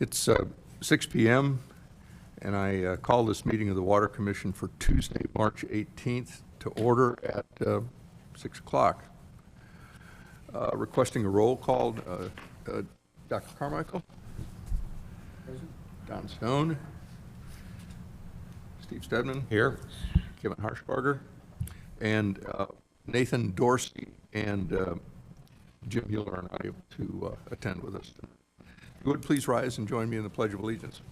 It's 6 p.m., and I call this meeting of the Water Commission for Tuesday, March 18th to order at 6 o'clock. Requesting a roll call, Dr. Carmichael? Present. Don Stone? Steve Stedman? Here. Kevin Harshbarger? And Nathan Dorsey and Jim Mueller are not able to attend with us. If you would please rise and join me in the Pledge of Allegiance.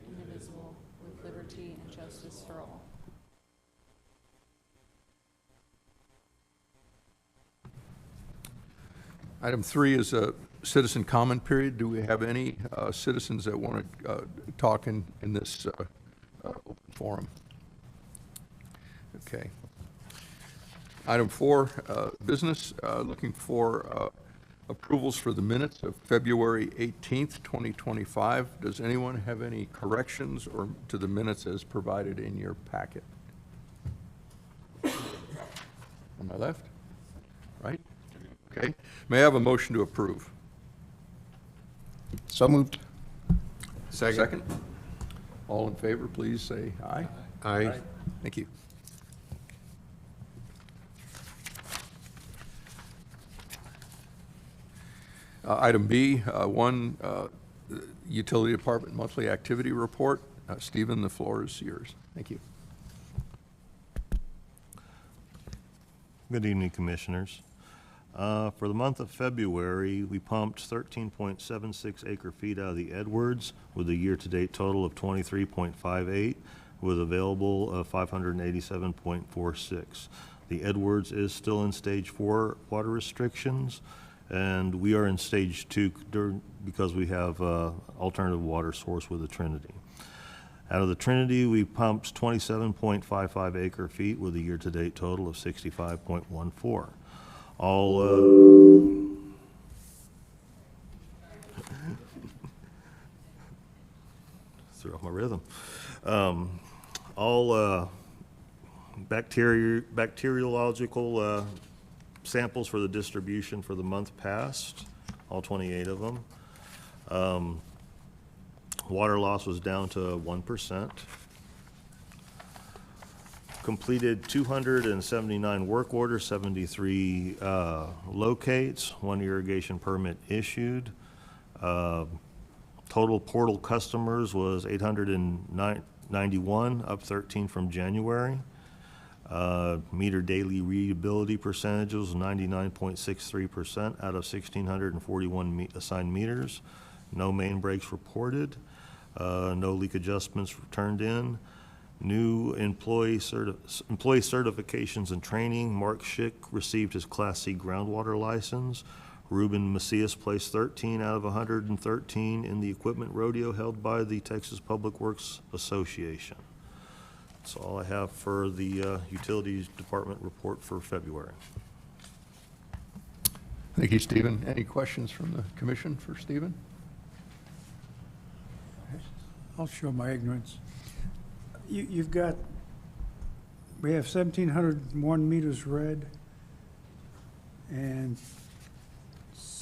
Indivisible, with liberty and justice for all. Item 3 is a citizen comment period. Do we have any citizens that want to talk in this open forum? Okay. Item 4, business, looking for approvals for the minutes of February 18th, 2025. Does anyone have any corrections or to the minutes as provided in your packet? On my left? Right? Okay. May I have a motion to approve? So moved. Second. All in favor, please say aye. Aye. Thank you. Item B, 1, Utility Department Monthly Activity Report. Stephen, the floor is yours. Thank you. Good evening, Commissioners. For the month of February, we pumped 13.76 acre-feet out of the Edwards with a year-to-date total of 23.58 with available of 587.46. The Edwards is still in stage 4 water restrictions, and we are in stage 2 because we have alternative water source with the Trinity. Out of the Trinity, we pumped 27.55 acre-feet with a year-to-date total of 65.14. All threw off my rhythm. All bacteriological samples for the distribution for the month passed, all 28 of them. Water loss was down to 1%. Completed 279 work orders, 73 locates, 1 irrigation permit issued. Total portal customers was 891, up 13 from January. Meter daily readability percentage was 99.63% out of 1,641 assigned meters. No main breaks reported. No leak adjustments turned in. New employee certifications and training. Mark Schick received his Class C groundwater license. Ruben Macias placed 13 out of 113 in the equipment rodeo held by the Texas Public Works Association. That's all I have for the Utilities Department report for February. Thank you, Stephen. Any questions from the commission for Stephen? I'll show my ignorance. You've got, we have 1,701 meters read and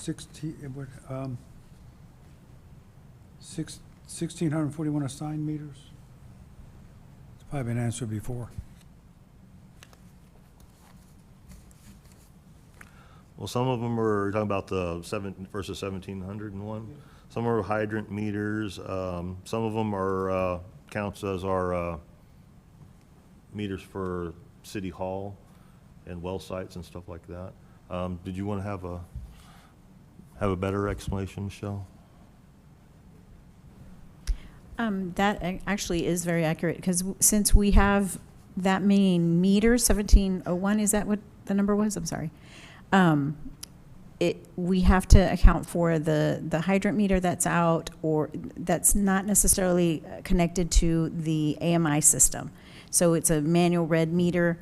1,641 assigned meters. It's probably been answered before. Well, some of them are talking about the 7 versus 1,701. Some are hydrant meters. Some of them are counts as our meters for City Hall and well sites and stuff like that. Did you want to have a better explanation, Michelle? That actually is very accurate, because since we have that many meters, 1701, is that what the number was? I'm sorry. We have to account for the hydrant meter that's out, or that's not necessarily connected to the AMI system. So it's a manual read meter.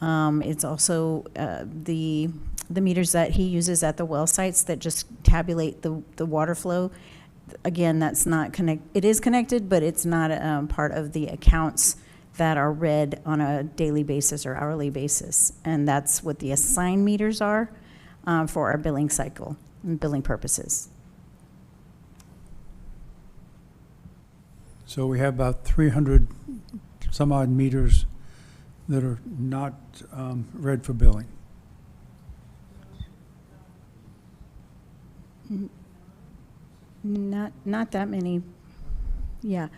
It's also the meters that he uses at the well sites that just tabulate the water flow. again, that's not it is connected, but it's not part of the accounts that are read on a daily basis or hourly basis. And that's what the assigned meters are for our billing cycle and billing purposes. So we have about 300 some odd meters that are not read for billing. Not that many. Yeah.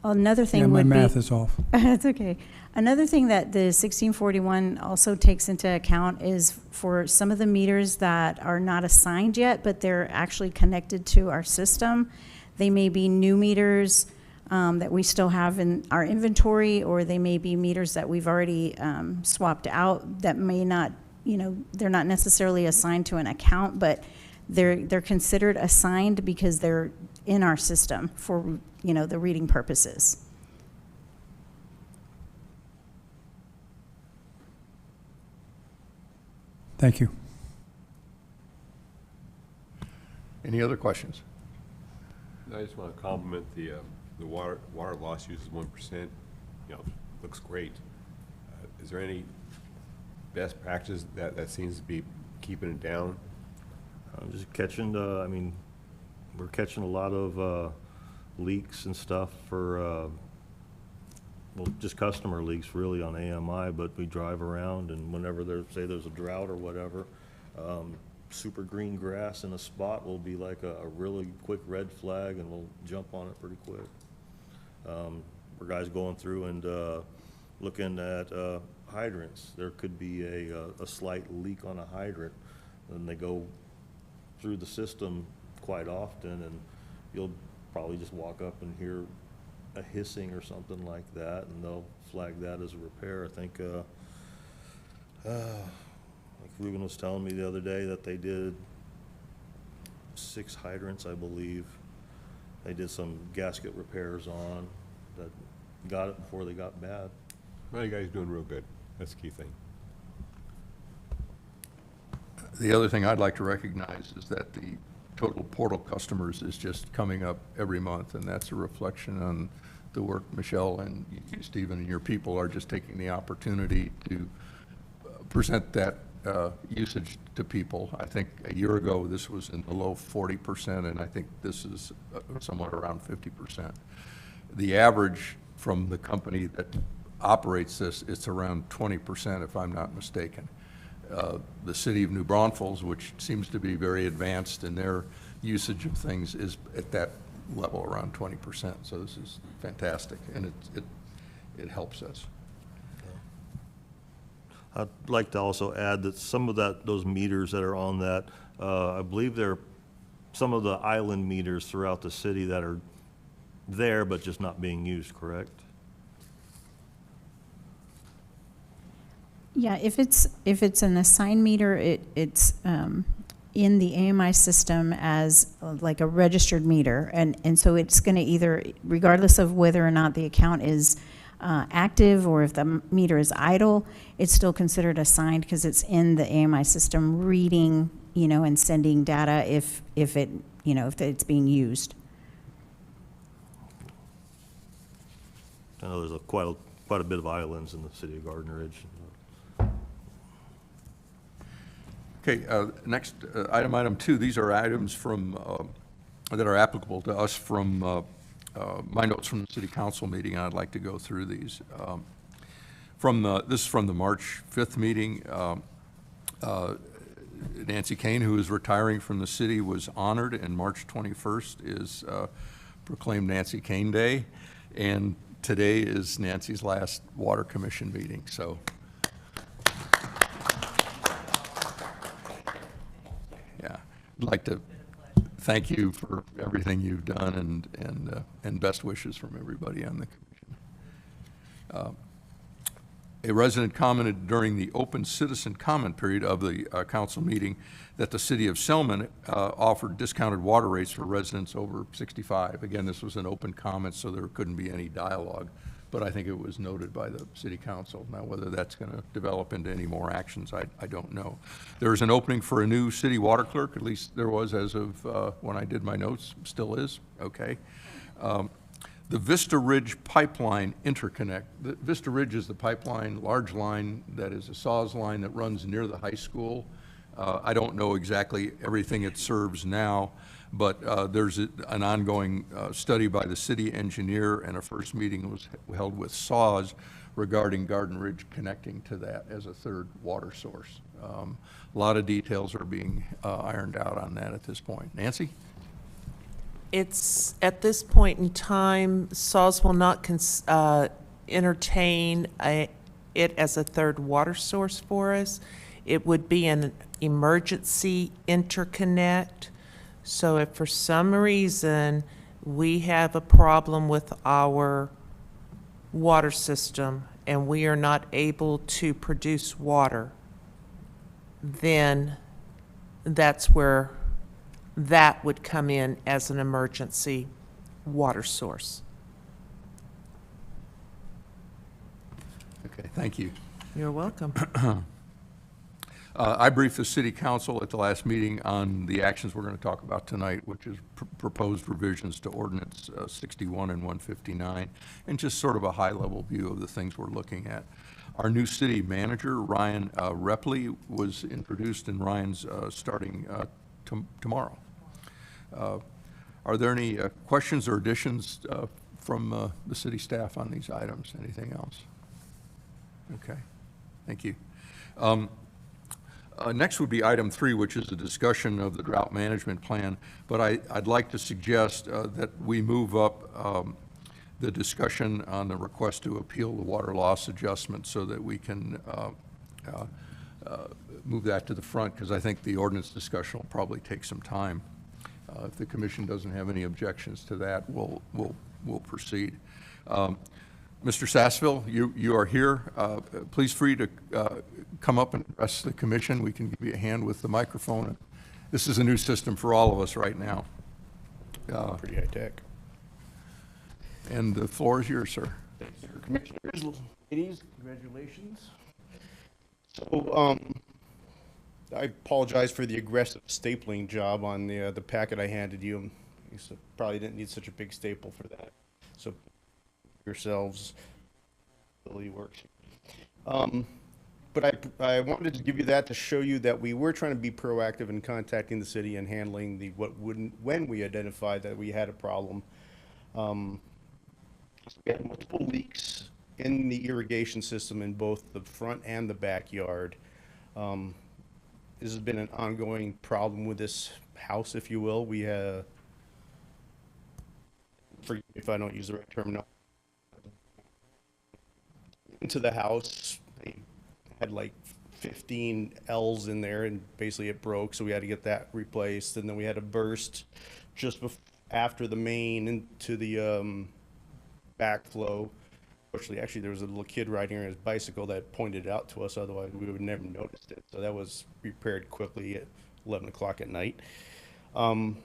Another thing Yeah, my would be. math is off. That's okay. Another thing that the 1641 also takes into account is for some of the meters that are not assigned yet, but they're actually connected to our system. They may be new meters that we still have in our inventory, or they may be meters that we've already swapped out that may not, they're not necessarily assigned to an account, but they're considered assigned because they're in our system for, the reading purposes. Thank you. Any other questions? I just want to compliment the water loss use is 1%. Looks great. Is there any best practice that seems to be keeping it down? Just catching we're catching a lot of leaks and stuff for, just customer leaks really on AMI, but we drive around and whenever there's a drought or whatever, super green grass in a spot will be like a really quick red flag and we'll jump on it pretty quick. For guys going through and looking at hydrants, there could be a slight leak on a hydrant, and they go through the system quite often, and you'll probably just walk up and hear a hissing or something like that, and they'll flag that as a repair. I think like Ruben was telling me the other day that they did 6 hydrants, I believe. They did some gasket repairs on that got it before they got bad. Well, you guys are doing real good. That's the key thing. The other thing I'd like to recognize is that the total portal customers is just coming up every month, and that's a reflection on the work Michelle and you, Stephen, and your people are just taking the opportunity to present that usage to people. I think a year ago this was in the low 40%, and I think this is somewhat around 50%. The average from the company that operates this, it's around 20%, if I'm not mistaken. The city of New Braunfels, which seems to be very advanced in their usage of things, is at that level, around 20%. So this is fantastic, and it helps us. I'd like to also add that some of those meters that are on that, I believe they're some of the island meters throughout the city that are there but just not being used, correct? Yeah, if it's an assigned meter, it's in the AMI system as like a registered meter, and so it's going to either, regardless of whether or not the account is active or if the meter is idle, it's still considered assigned because it's in the AMI system reading, and sending data if it's being used. I know there's quite a bit of islands in the city of Gardner Ridge. Okay, next, item 2, these are items from, that are applicable to us from my notes from the city council meeting, and I'd like to go through these. This is from the March 5th meeting. Nancy Kane, who is retiring from the city, was honored, and March 21st is proclaimed Nancy Kane Day, and today is Nancy's last Water Commission meeting, so. Yeah, I'd like to thank you for everything you've done, and best wishes from everybody on the commission. A resident commented during the open citizen comment period of the council meeting that the city of Selman offered discounted water rates for residents over 65. Again, this was an open comment, so there couldn't be any dialogue. but I think it was noted by the city council. Now, whether that's going to develop into any more actions, I don't know. There's an opening for a new city water clerk, at least there was as of when I did my notes, still is, okay. The Vista Ridge Pipeline Interconnect. The Vista Ridge is the pipeline, large line that is a SAWS line that runs near the high school. I don't know exactly everything it serves now, but there's an ongoing study by the city engineer, and a first meeting was held with SAWS regarding Garden Ridge connecting to that as a third water source. A lot of details are being ironed out on that at this point. Nancy? It's, at this point in time, SAWS will not entertain it as a third water source for us. It would be an emergency interconnect. So if for some reason we have a problem with our water system and we are not able to produce water, then that's where that would come in as an emergency water source. Okay, thank you. You're welcome. I briefed the city council at the last meeting on the actions we're going to talk about tonight, which is proposed revisions to ordinance 61 and 159, and just sort of a high-level view of the things we're looking at. Our new city manager, Ryan Repley, was introduced, and Ryan's starting tomorrow. Are there any questions or additions from the city staff on these items? Anything else? Okay, thank you. Next would be item 3, which is a discussion of the drought management plan, but I'd like to suggest that we move up the discussion on the request to appeal the water loss adjustment so that we can move that to the front, because I think the ordinance discussion will probably take some time. If the commission doesn't have any objections to that, we'll proceed. Mr. Sassville, you are here. Please free to come up and address the commission. We can give you a hand with the microphone. This is a new system for all of us right now. Pretty high tech. And the floor is yours, sir. Thanks, sir. Commissioners, ladies, congratulations. So, I apologize for the aggressive stapling job on the packet I handed you. You probably didn't need such a big staple for that. So, yourselves, really works. But I wanted to give you that to show you that we were trying to be proactive in contacting the city and handling when we identified that we had a problem. We had multiple leaks in the irrigation system in both the front and the backyard. This has been an ongoing problem with this house, if you will. We have, forgive me if I don't use the right terminology, into the house. They had like 15 L's in there, and basically it broke, so we had to get that replaced. And then we had a burst just after the main into the backflow. Actually, there was a little kid riding on his bicycle that pointed it out to us. Otherwise, we would have never noticed it. So that was repaired quickly at 11 o'clock at night. But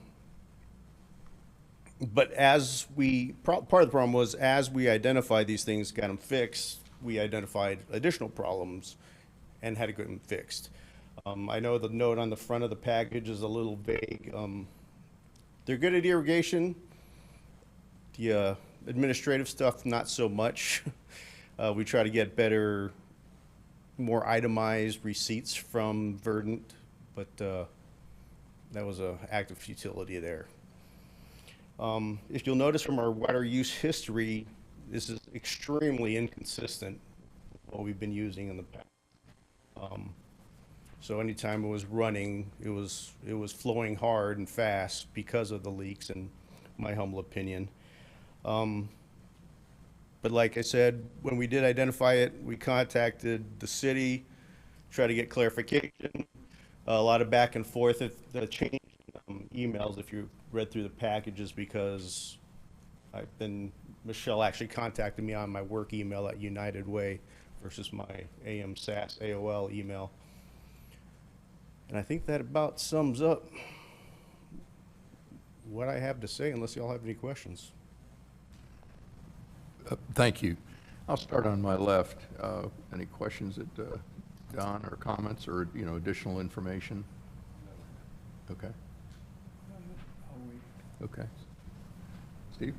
as part of the problem was, as we identified these things, got them fixed, we identified additional problems and had to get them fixed. I know the note on the front of the package is a little vague. They're good at irrigation. The administrative stuff, not so much. We try to get better, more itemized receipts from Verdant, but that was an act of futility there. If you'll notice from our water use history, this is extremely inconsistent with what we've been using in the past. So anytime it was running, it was flowing hard and fast because of the leaks, in my humble opinion. But like I said, when we did identify it, we contacted the city, tried to get clarification. A lot of back and forth. The change emails, if you read through the packages, because Michelle actually contacted me on my work email at United Way versus my AMSAS AOL email. And I think that about sums up what I have to say, unless y'all have any questions. Thank you. I'll start on my left. Any questions that, Don, or comments, or, additional information? Okay. Okay. Steve?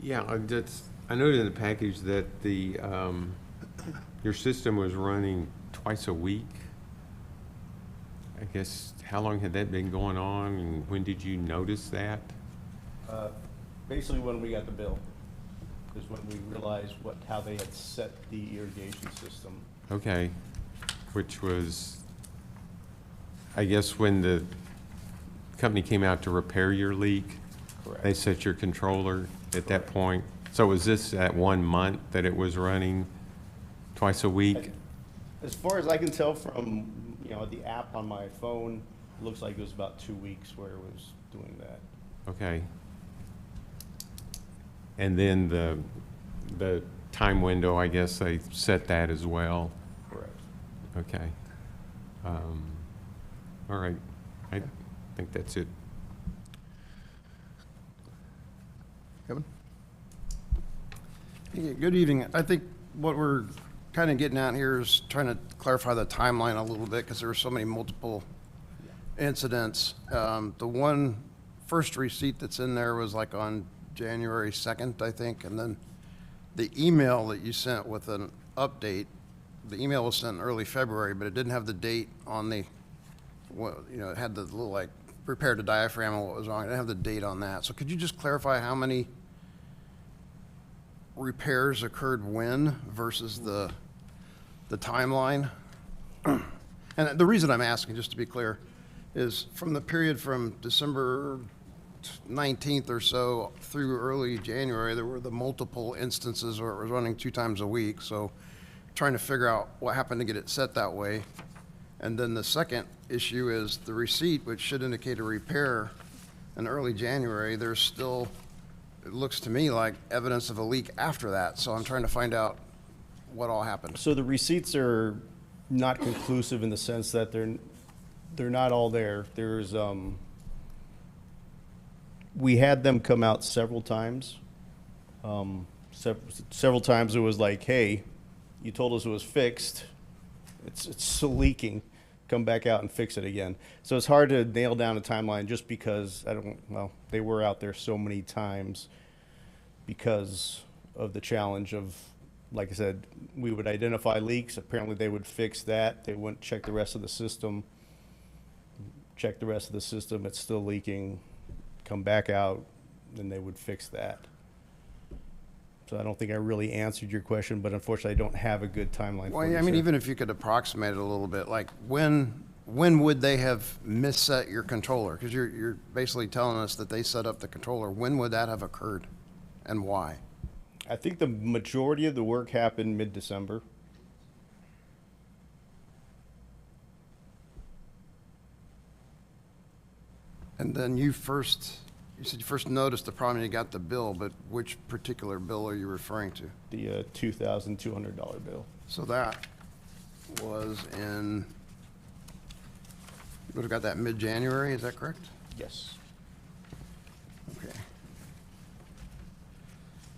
Yeah, I noted in the package that your system was running twice a week. I guess, how long had that been going on, and when did you notice that? Basically, when we got the bill, is when we realized how they had set the irrigation system. Okay, which was, I guess, when the company came out to repair your leak? Correct. They set your controller at that point? So was this that 1 month that it was running twice a week? As far as I can tell from, the app on my phone, it looks like it was about 2 weeks where it was doing that. Okay. And then the time window, I guess they set that as well? Correct. Okay. All right. I think that's it. Kevin? Yeah, good evening. I think what we're kind of getting at here is trying to clarify the timeline a little bit because there were so many multiple incidents. The one first receipt that's in there was like on January 2nd, I think, and then the email that you sent with an update, the email was sent in early February, but it didn't have the date on the, it had the little like repair the diaphragm and what was wrong. It didn't have the date on that. So could you just clarify how many repairs occurred when versus the timeline? And the reason I'm asking, just to be clear, is from the period from December 19th or so through early January, there were the multiple instances where it was running 2 times a week. So trying to figure out what happened to get it set that way. And then the second issue is the receipt, which should indicate a repair in early January. There's still, it looks to me like evidence of a leak after that. So I'm trying to find out what all happened. So the receipts are not conclusive in the sense that they're not all there. There's, we had them come out several times. Several times it was like, hey, you told us it was fixed. It's still leaking. Come back out and fix it again. So it's hard to nail down a timeline just because they were out there so many times because of the challenge of, like I said, we would identify leaks. Apparently they would fix that. They wouldn't check the rest of the system. Check the rest of the system. It's still leaking. Come back out, then they would fix that. So I don't think I really answered your question, but unfortunately I don't have a good timeline for Well, you, I mean, sir. even if you could approximate it a little bit, like when would they have misset your controller? Because you're basically telling us that they set up the controller. When would that have occurred and why? I think the majority of the work happened mid-December. And then you said you first noticed the problem, and you got the bill, but which particular bill are you referring to? The $2,200 bill. So that was in, you would have got that mid-January, is that correct? Yes. Okay.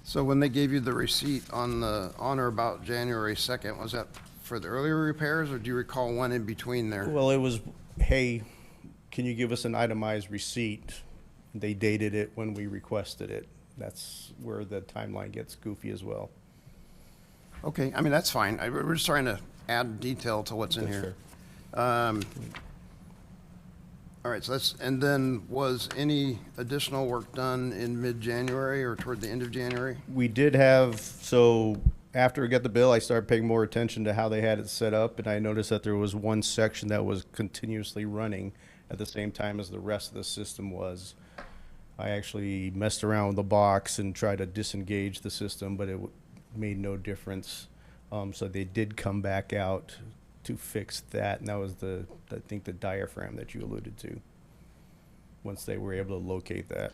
So when they gave you the receipt on or about January 2nd, was that for the earlier repairs, or do you recall one in between there? Well, it was, hey, can you give us an itemized receipt? They dated it when we requested it. That's where the timeline gets goofy as well. Okay, I mean, that's fine. We're just trying to add detail to what's in That's here. All right, so and then was any additional work done in mid-January or toward the end of January? We did have, so after we got the bill, I started paying more attention to how they had it set up, and I noticed that there was one section that was continuously running at the same time as the rest of the system was. I actually messed around with the box and tried to disengage the system, but it made no difference. So they did come back out to fix that, and that was I think the diaphragm that you alluded to, once they were able to locate that.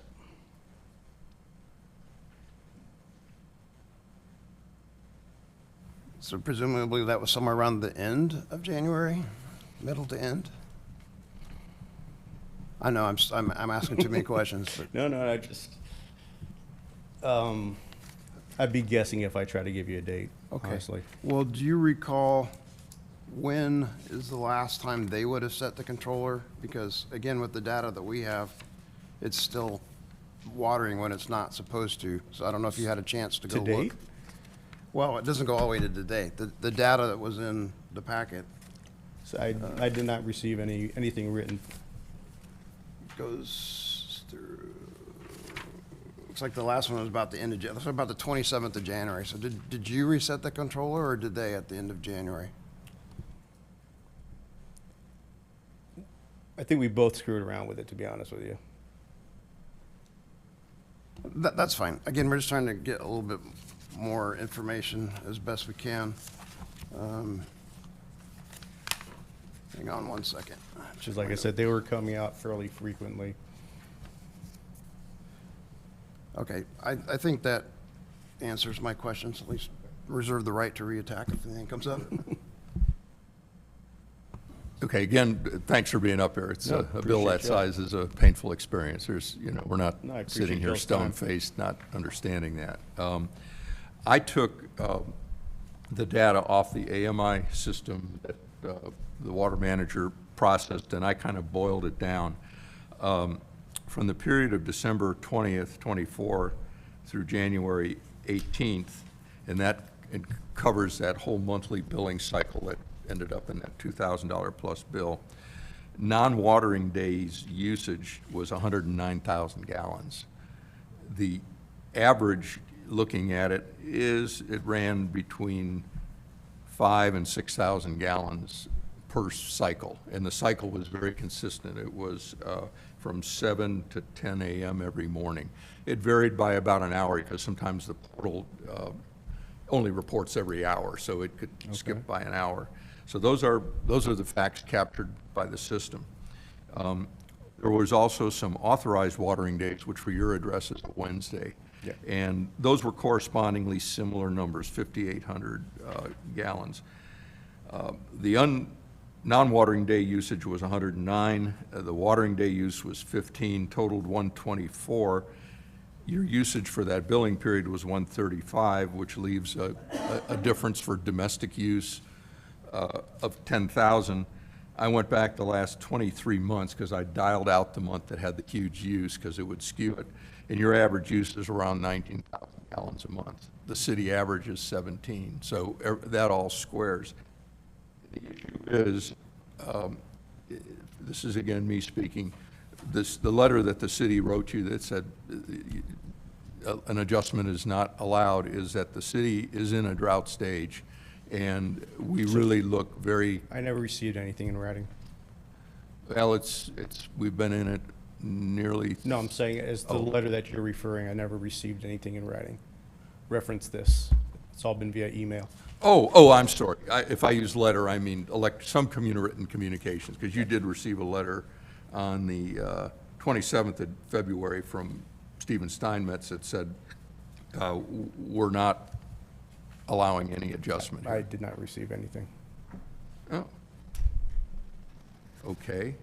So presumably that was somewhere around the end of January, middle to end? I know, I'm asking too many questions, but No, I just, I'd be guessing if I try to give you a date, Okay. honestly. Well, do you recall when is the last time they would have set the controller? Because again, with the data that we have, it's still watering when it's not supposed to. So I don't know if you had a chance to go To look. date? Well, it doesn't go all the way to today. The data that was in the packet So I did not receive anything written. goes through, looks like the last one was about the end of, that's about the 27th of January. So did you reset the controller or did they at the end of January? I think we both screwed around with it, to be honest with you. That's fine. Again, we're just trying to get a little bit more information as best we can. Hang on one second. Which is, like I said, they were coming out fairly frequently. Okay, I think that answers my questions, at least reserve the right to reattack if anything comes up. Okay, again, thanks for being up here. It's No, a bill that appreciate ya. size is a painful experience. There's, we're not No, I sitting appreciate here y'all's time. stone-faced, not understanding that. I took the data off the AMI system that the water manager processed, and I kind of boiled it down. From the period of December 20th, 24 through January 18th, and that it covers that whole monthly billing cycle that ended up in that $2,000 plus bill. Non-watering days usage was 109,000 gallons. The average, looking at it, is it ran between 5,000 and 6,000 gallons per cycle, and the cycle was very consistent. It was from 7 to 10 a.m. every morning. It varied by about an hour because sometimes the portal only reports every hour, so it could skip by an hour. So those are the facts captured by the system. There was also some authorized watering days, which for your address is a Wednesday. Yeah. And those were correspondingly similar numbers, 5,800 gallons. The non-watering day usage was 109. The watering day use was 15, totaled 124. Your usage for that billing period was 135, which leaves a difference for domestic use of 10,000. I went back the last 23 months because I dialed out the month that had the huge use because it would skew it. And your average use is around 19,000 gallons a month. The city average is 17, so that all squares. The issue is, this is again me speaking, the letter that the city wrote you that said an adjustment is not allowed is that the city is in a drought stage, and we really look very, I never received anything in writing. well, we've been in it nearly. No, I'm saying as the Oh. letter that you're referring, I never received anything in writing. Reference this. It's all been via email. Oh, I'm sorry. If I use letter, I mean some written communications, because you did receive a letter on the 27th of February from Stephen Steinmetz that said, we're not allowing any adjustment I here. did not receive anything. Oh. Okay.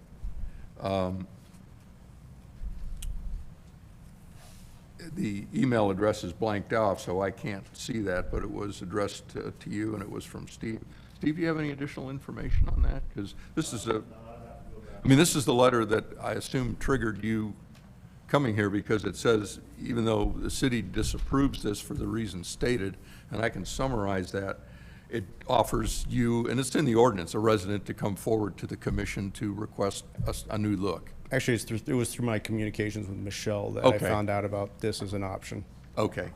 The email address is blanked off, so I can't see that, but it was addressed to you, and it was from Steve. Steve, do you have any additional information on that? Because this is this is the letter that I assume triggered you coming here, because it says, even though the city disapproves this for the reasons stated, and I can summarize that, it offers you, and it's in the ordinance, a resident to come forward to the commission to request a new look. Actually, it was through my communications with Michelle that I Okay. found out about this as an option. Okay.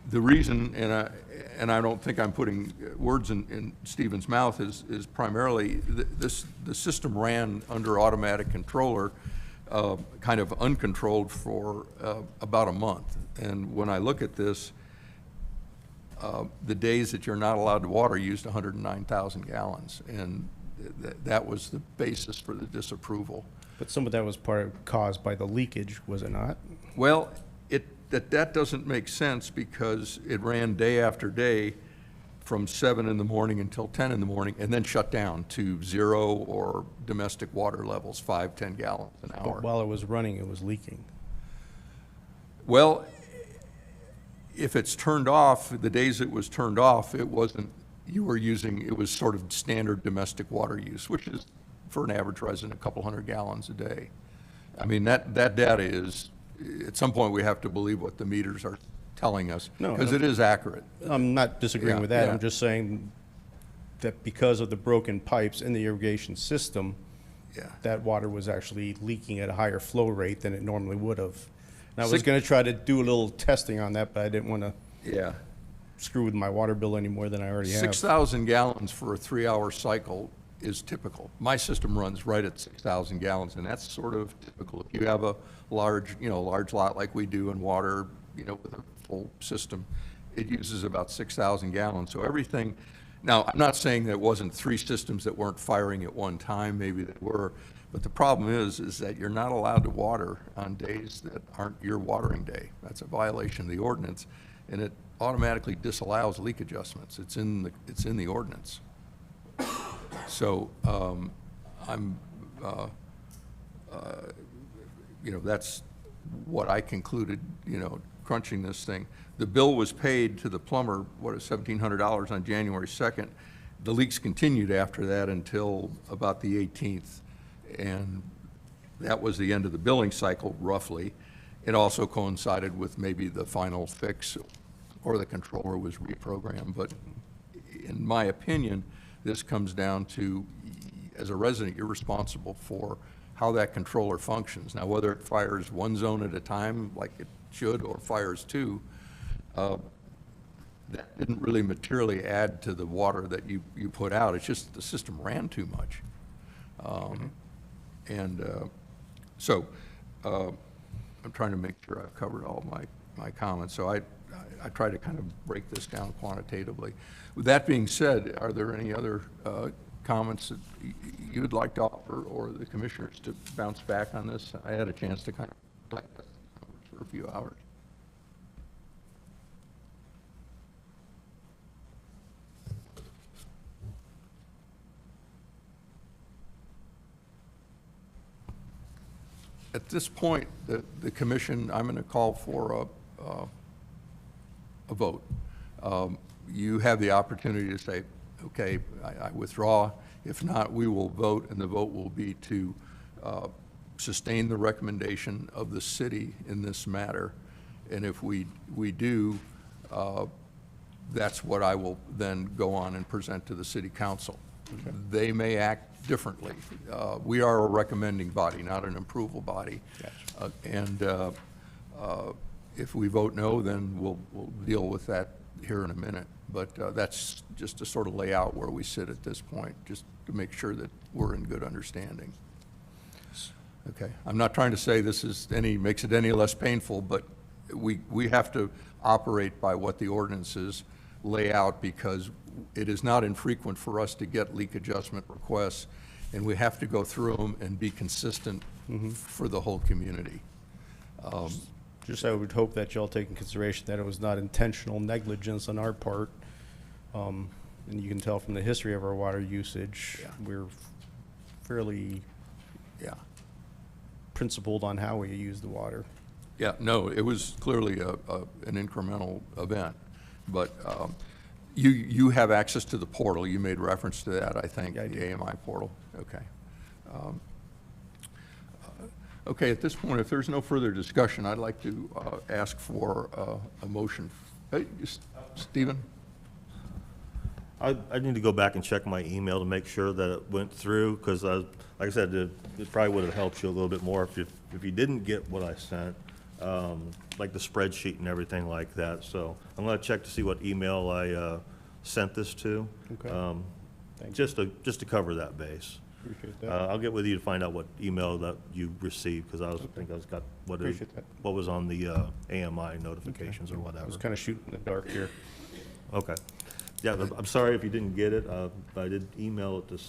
The reason, and I don't think I'm putting words in Stephen's mouth, is primarily the system ran under automatic controller, kind of uncontrolled for about a month. And when I look at this, the days that you're not allowed to water used 109,000 gallons, and that was the basis for the disapproval. But some of that was caused by the leakage, was it not? Well, that doesn't make sense because it ran day after day from 7 in the morning until 10 in the morning, and then shut down to 0 or domestic water levels, 5, 10 gallons an hour. But while it was running, it was leaking. Well, if it's turned off, the days it was turned off, it wasn't, you were using, it was sort of standard domestic water use, which is, for an average resident, a couple hundred gallons a day. I mean, that data is, at some point, we have to believe what the meters are telling us, No, because no. it is accurate. I'm not disagreeing Yeah, with that. yeah. I'm just saying that because of the broken pipes in the irrigation system, Yeah. that water was actually leaking at a higher flow rate than it normally would have. And I was Six- going to try to do a little testing on that, but I didn't want to Yeah. screw with my water bill any more than I already have. 6,000 gallons for a 3-hour cycle is typical. My system runs right at 6,000 gallons, and that's sort of typical. If you have a large, large lot like we do in water, with a full system, it uses about 6,000 gallons. So everything, now, I'm not saying that it wasn't 3 systems that weren't firing at one time, maybe they were, but the problem is that you're not allowed to water on days that aren't your watering day. That's a violation of the ordinance, and it automatically disallows leak adjustments. It's in the ordinance. So, that's what I concluded, crunching this thing. The bill was paid to the plumber, $1,700 on January 2nd. The leaks continued after that until about the 18th, and that was the end of the billing cycle, roughly. It also coincided with maybe the final fix, or the controller was reprogrammed. But in my opinion, this comes down to, as a resident, you're responsible for how that controller functions. Now, whether it fires one zone at a time, like it should, or fires 2, that didn't really materially add to the water that you put out. It's just the system ran too much. So I'm trying to make sure I've covered all my comments. So I try to kind of break this down quantitatively. With that being said, are there any other comments that you would like to offer, or the commissioners to bounce back on this? I had a chance to kind of collect this for a few hours. At this point, the commission, I'm going to call for a vote. You have the opportunity to say, okay, I withdraw. If not, we will vote, and the vote will be to sustain the recommendation of the city in this matter. And if we do, that's what I will then go on and present to the city council. They may act differently. We are a recommending body, not an approval body. And if we vote no, then we'll deal with that here in a minute. But that's just to sort of lay out where we sit at this point, just to make sure that we're in good understanding. Okay, I'm not trying to say this is makes it any less painful, but we have to operate by what the ordinances lay out, because it is not infrequent for us to get leak adjustment requests, and we have to go through them and be consistent for the whole community. Just I would hope that y'all take in consideration that it was not intentional negligence on our part. And you can tell from the history of our water usage, Yeah. we're fairly Yeah. principled on how we use the water. Yeah, no, it was clearly an incremental event, but you have access to the portal. You made reference to that, I think, Yeah, I the do. AMI portal. Okay. Okay, at this point, if there's no further discussion, I'd like to ask for a motion. Hey, Stephen? I need to go back and check my email to make sure that it went through, because like I said, it probably would have helped you a little bit more if you didn't get what I sent, like the spreadsheet and everything like that. So I'm going to check to see what email I sent this to. Okay. Thank you. Just to cover that base. Appreciate that. I'll get with you to find out what email that you received, because I think I got Appreciate that. what was on the AMI notifications or I whatever. was kind of shooting in the dark here. Okay. Yeah, I'm sorry if you didn't get it. I did email it to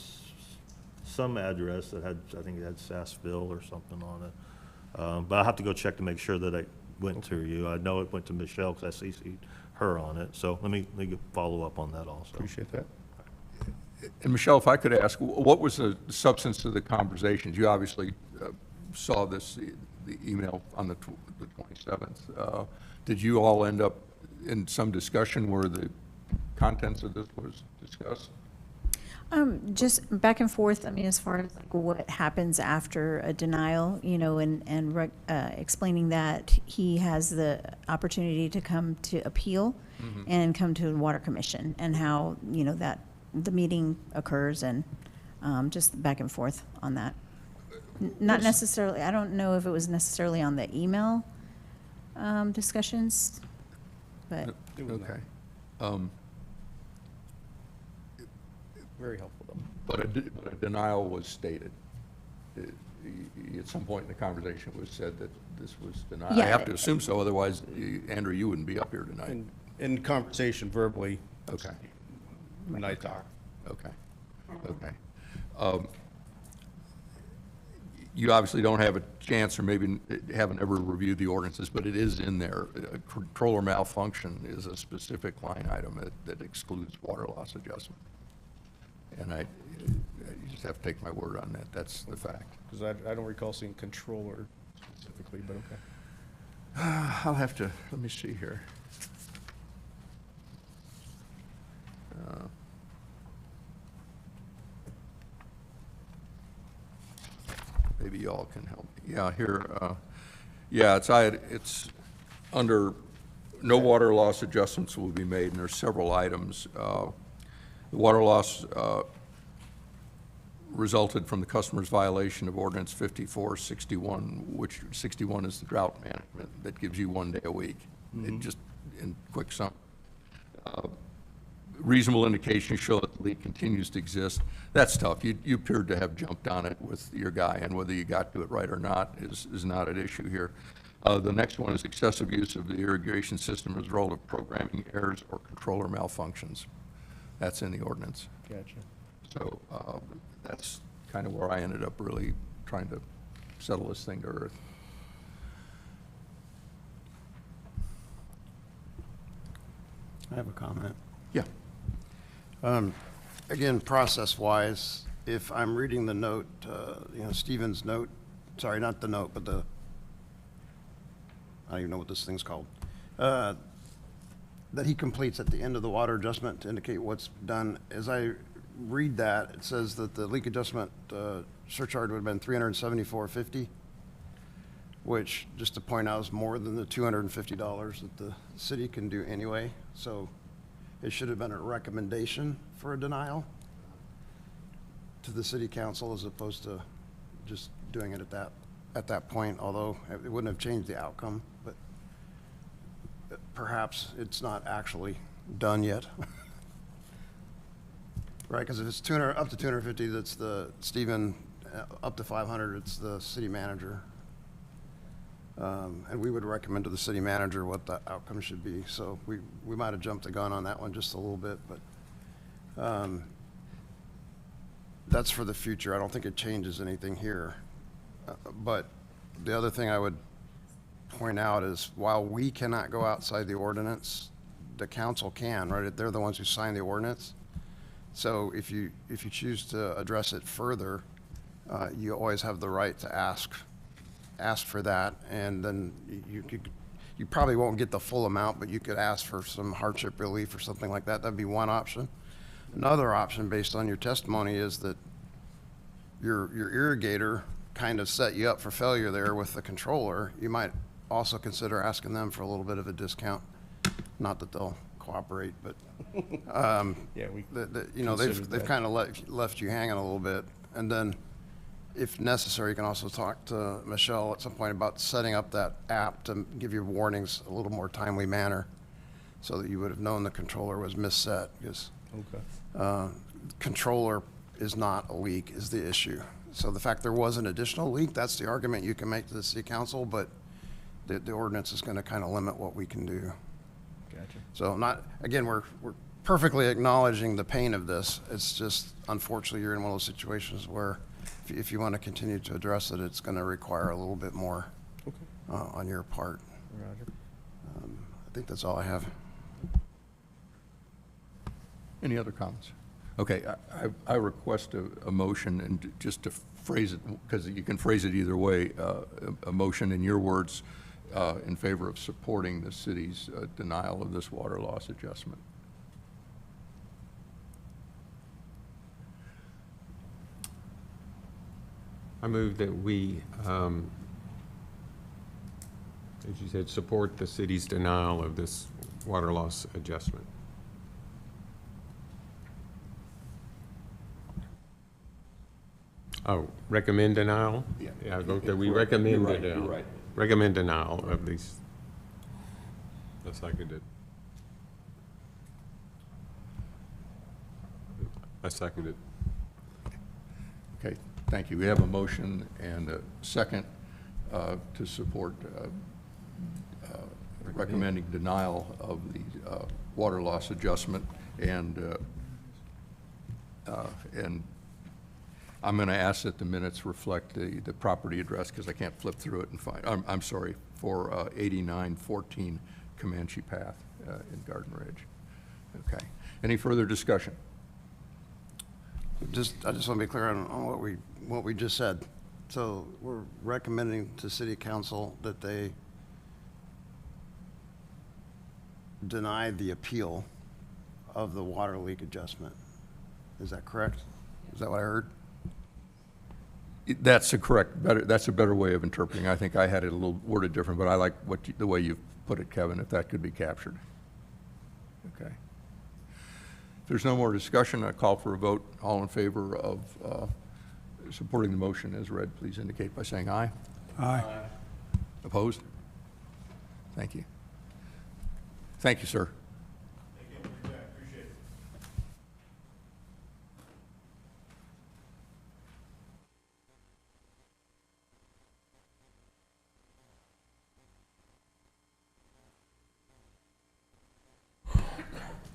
some address that had, I think it had Sassville or something on it. But I'll have to go check to make sure that it went to you. I know it went to Michelle because I CC'd her on it. So let me follow up on that also. Appreciate that. And Michelle, if I could ask, what was the substance of the conversations? You obviously saw the email on the 27th. Did you all end up in some discussion where the contents of this was discussed? Just back and forth, I mean, as far as like what happens after a denial, you know, and explaining that he has the opportunity to come to appeal and come to the Water Commission, and how, you know, that the meeting occurs, and just back and forth on that. Not necessarily, I don't know if it was necessarily on the email discussions, but. Okay. Very helpful, though. But a denial was stated. At some point in the conversation, it was said that this was denied. I Yeah. have to assume so, otherwise, Andrew, you wouldn't be up here tonight. In conversation verbally, Okay, when I talk. okay, okay. You obviously don't have a chance, or maybe haven't ever reviewed the ordinances, but it is in there. Controller malfunction is a specific line item that excludes water loss adjustment. And you just have to take my word on that. That's the fact. Because I don't recall seeing controller specifically, but okay. I'll have to, let me see here. Maybe y'all can help me. Yeah, here, yeah, it's under, no water loss adjustments will be made, and there's several items. The water loss resulted from the customer's violation of ordinance 5461, which 61 is the drought management that gives you 1 day a week. It just, in quick sum. Reasonable indications show that the leak continues to exist. That's tough. You appeared to have jumped on it with your guy, and whether you got to it right or not is not at issue here. The next one is excessive use of the irrigation system as a result of programming errors or controller malfunctions. That's in the ordinance. Gotcha. So that's kind of where I ended up really trying to settle this thing to earth. I have a comment. Yeah. Again, process-wise, if I'm reading the note, Stephen's note, sorry, not the note, but I don't even know what this thing's called, that he completes at the end of the water adjustment to indicate what's done. As I read that, it says that the leak adjustment surcharge would have been $374.50, which, just to point out, is more than the $250 that the city can do anyway. So it should have been a recommendation for a denial to the city council, as opposed to just doing it at that point, although it wouldn't have changed the outcome, but perhaps it's not actually done yet. Right, because if it's 200, up to 250, that's the Stephen, up to 500, it's the city manager. And we would recommend to the city manager what the outcome should be. So we might have jumped the gun on that one just a little bit, but that's for the future. I don't think it changes anything here. But the other thing I would point out is, while we cannot go outside the ordinance, the council can, right? They're the ones who sign the ordinance. So if you choose to address it further, you always have the right to ask for that, and then you probably won't get the full amount, but you could ask for some hardship relief or something like that. That'd be one option. Another option, based on your testimony, is that your irrigator kind of set you up for failure there with the controller. You might also consider asking them for a little bit of a discount. Not that they'll cooperate, but Yeah, we they've that. kind of left you hanging a little bit. And then, if necessary, you can also talk to Michelle at some point about setting up that app to give you warnings a little more timely manner, so that you would have known the controller was misset, because Okay. controller is not a leak is the issue. So the fact there was an additional leak, that's the argument you can make to the city council, but the ordinance is going to kind of limit what we can do. Gotcha. So we're perfectly acknowledging the pain of this. It's just, unfortunately, you're in one of those situations where if you want to continue to address it, it's going to require a little bit more on your part. Roger. I think that's all I have. Any other comments? Okay, I request a motion, and just to phrase it, because you can phrase it either way, a motion in your words, in favor of supporting the city's denial of this water loss adjustment. I move that we, as you said, support the city's denial of this water loss adjustment. Oh, recommend denial? Yeah. Yeah, I vote that we You're right. recommend You're right. denial. You're right. Recommend denial of these. I second it. I second it. Okay, thank you. We have a motion and a second to support recommending denial of the water loss adjustment, and I'm going to ask that the minutes reflect the property address, because I can't flip through it and find, I'm sorry, for 8914 Comanche Path in Garden Ridge. Okay. Any further discussion? I just want to be clear on what we just said. So we're recommending to city council that they deny the appeal of the water leak adjustment. Is that correct? Is that what I heard? That's a correct, that's a better way of interpreting. I think I had it a little worded different, but I like the way you put it, Kevin, if that could be captured. Okay. If there's no more discussion, I call for a vote. All in favor of supporting the motion as read, please indicate by saying aye. Aye. Opposed? Thank you. Thank you, sir.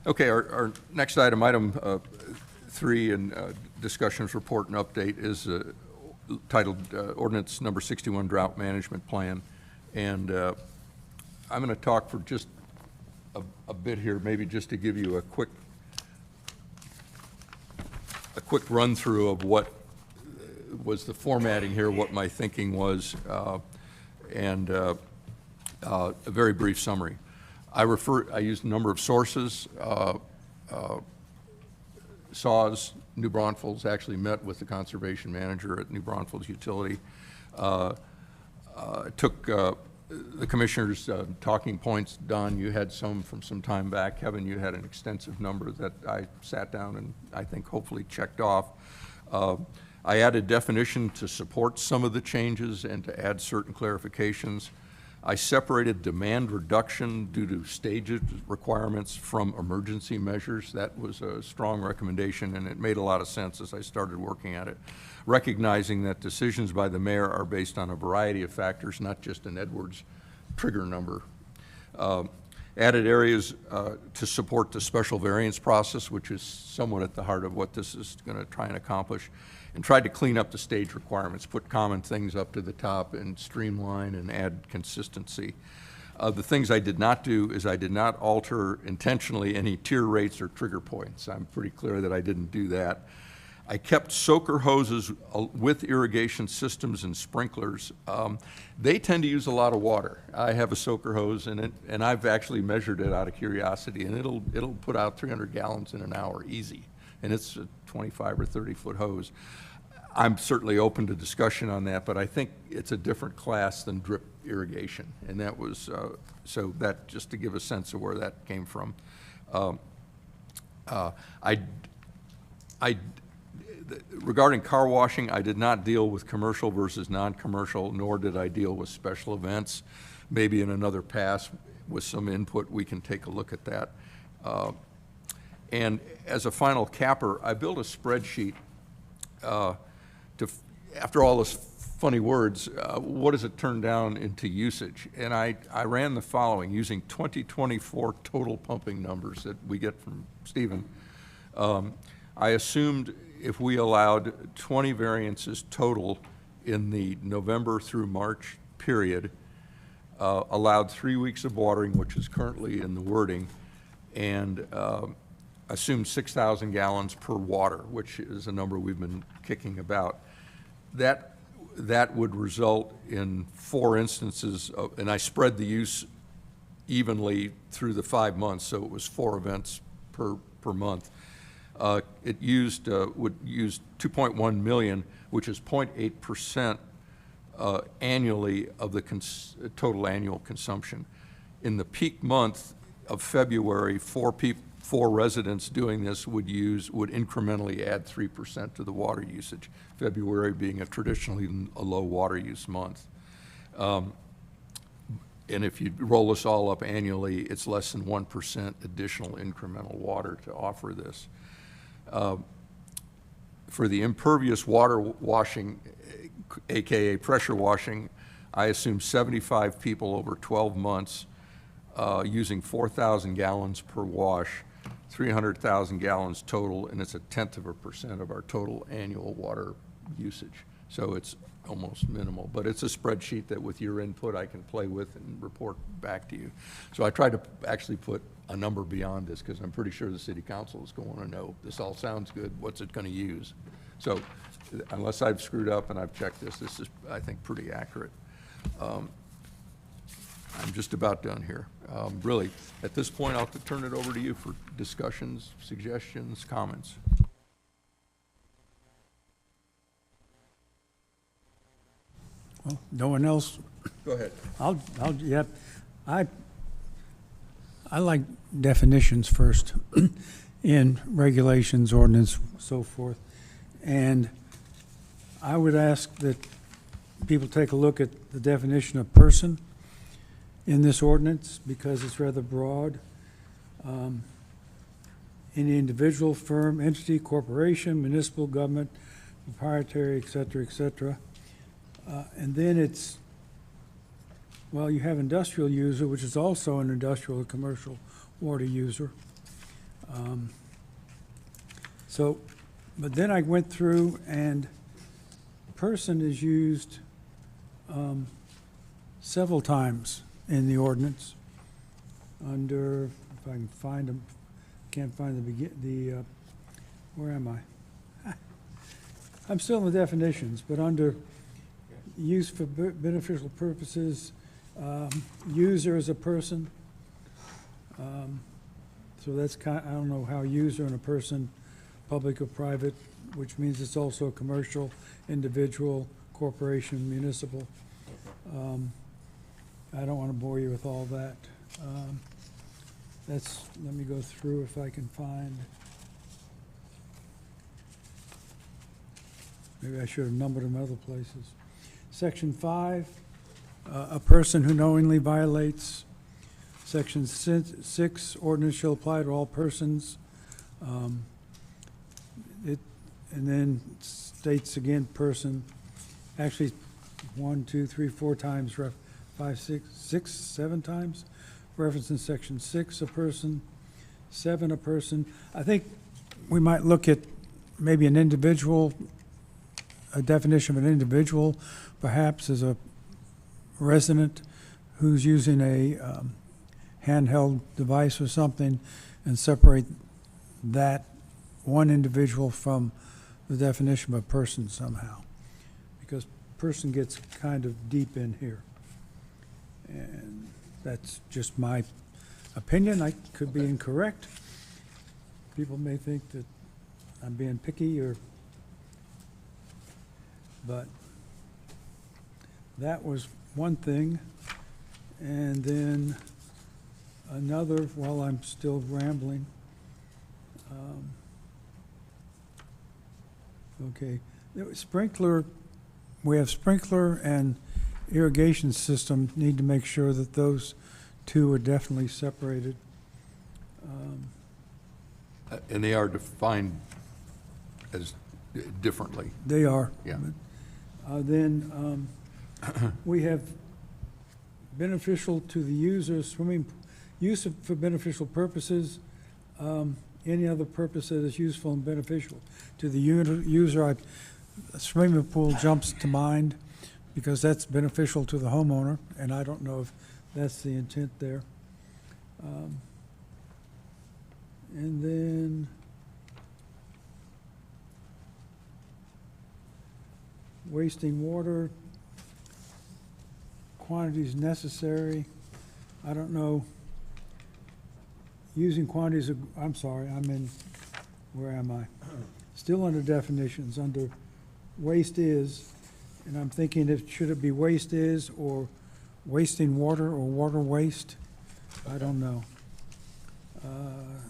Okay, our next item, item 3 in discussions, report, and update is titled Ordinance Number 61 Drought Management Plan. And I'm going to talk for just a bit here, maybe just to give you a quick run-through of what was the formatting here, what my thinking was, and a very brief summary. I used a number of sources. SAWS, New Braunfels, actually met with the conservation manager at New Braunfels Utility. Took the commissioners' talking points. Don, you had some from some time back. Kevin, you had an extensive number that I sat down and I think hopefully checked off. I added definition to support some of the changes and to add certain clarifications. I separated demand reduction due to stages requirements from emergency measures. That was a strong recommendation, and it made a lot of sense as I started working at it, recognizing that decisions by the mayor are based on a variety of factors, not just an Edwards trigger number. Added areas to support the special variance process, which is somewhat at the heart of what this is going to try and accomplish, and tried to clean up the stage requirements, put common things up to the top and streamline and add consistency. The things I did not do is I did not alter intentionally any tier rates or trigger points. I'm pretty clear that I didn't do that. I kept soaker hoses with irrigation systems and sprinklers. They tend to use a lot of water. I have a soaker hose in it, and I've actually measured it out of curiosity, and it'll put out 300 gallons in an hour easy, and it's a 25 or 30 foot hose. I'm certainly open to discussion on that, but I think it's a different class than drip irrigation, and that was, so that, just to give a sense of where that came from. Regarding car washing, I did not deal with commercial versus non-commercial, nor did I deal with special events. Maybe in another pass with some input, we can take a look at that. And as a final capper, I built a spreadsheet after all those funny words, what does it turn down into usage? And I ran the following, using 2024 total pumping numbers that we get from Stephen. I assumed if we allowed 20 variances total in the November through March period, allowed 3 weeks of watering, which is currently in the wording, and assumed 6,000 gallons per water, which is a number we've been kicking about. That that would result in 4 instances of, and I spread the use evenly through the 5 months, so it was 4 events per month. It would use 2.1 million, which is 0.8% annually of the total annual consumption. In the peak month of February, 4 residents doing this would incrementally add 3% to the water usage, February being traditionally a low water use month. And if you roll this all up annually, it's less than 1% additional incremental water to offer this. For the impervious water washing, AKA pressure washing, I assume 75 people over 12 months using 4,000 gallons per wash, 300,000 gallons total, and it's 0.1% of our total annual water usage. So it's almost minimal, but it's a spreadsheet that with your input I can play with and report back to you. So I tried to actually put a number beyond this because I'm pretty sure the city council is going to know, this all sounds good, what's it going to use? So unless I've screwed up and I've checked this is, I think, pretty accurate. I'm just about done here. Really, at this point, I'll turn it over to you for discussions, suggestions, comments. Well, no one else, Go ahead. yeah, I like definitions first in regulations, ordinance, so forth. And I would ask that people take a look at the definition of person in this ordinance because it's rather broad. Any individual, firm, entity, corporation, municipal government, proprietary, et cetera, and then it's, well, you have industrial user, which is also an industrial or commercial water user. But then I went through and person is used several times in the ordinance under, if I can find them, can't find where am I? I'm still in the definitions, but under use for beneficial purposes, user is a person. So that's I don't know how user and a person, public or private, which means it's also a commercial, individual, corporation, municipal. I don't want to bore you with all that. Let me go through if I can find. Maybe I should have numbered them other places. Section 5, a person who knowingly violates. Section 6, ordinance shall apply to all persons. And then states again, person, actually 1, 2, 3, 4 times, 5, 6, 7 times. Reference in section 6, a person, 7, a person. I think we might look at maybe an individual, a definition of an individual, perhaps as a resident who's using a handheld device or something, and separate that one individual from the definition of a person somehow, because person gets kind of deep in here. And that's just my opinion. I could be incorrect. People may think that I'm being picky but that was one thing. And then another, while I'm still rambling, okay, sprinkler, we have sprinkler and irrigation system, need to make sure that those two are definitely separated. And they are defined as differently. They are. Yeah. Then we have beneficial to the user, use for beneficial purposes, any other purpose that is useful and beneficial to the user. A swimming pool jumps to mind because that's beneficial to the homeowner, and I don't know if that's the intent there. And then wasting water, quantities necessary. I don't know. Using quantities of, I'm sorry, where am I? Still under definitions, under waste is, and I'm thinking should it be waste is or wasting water or water waste? I don't know.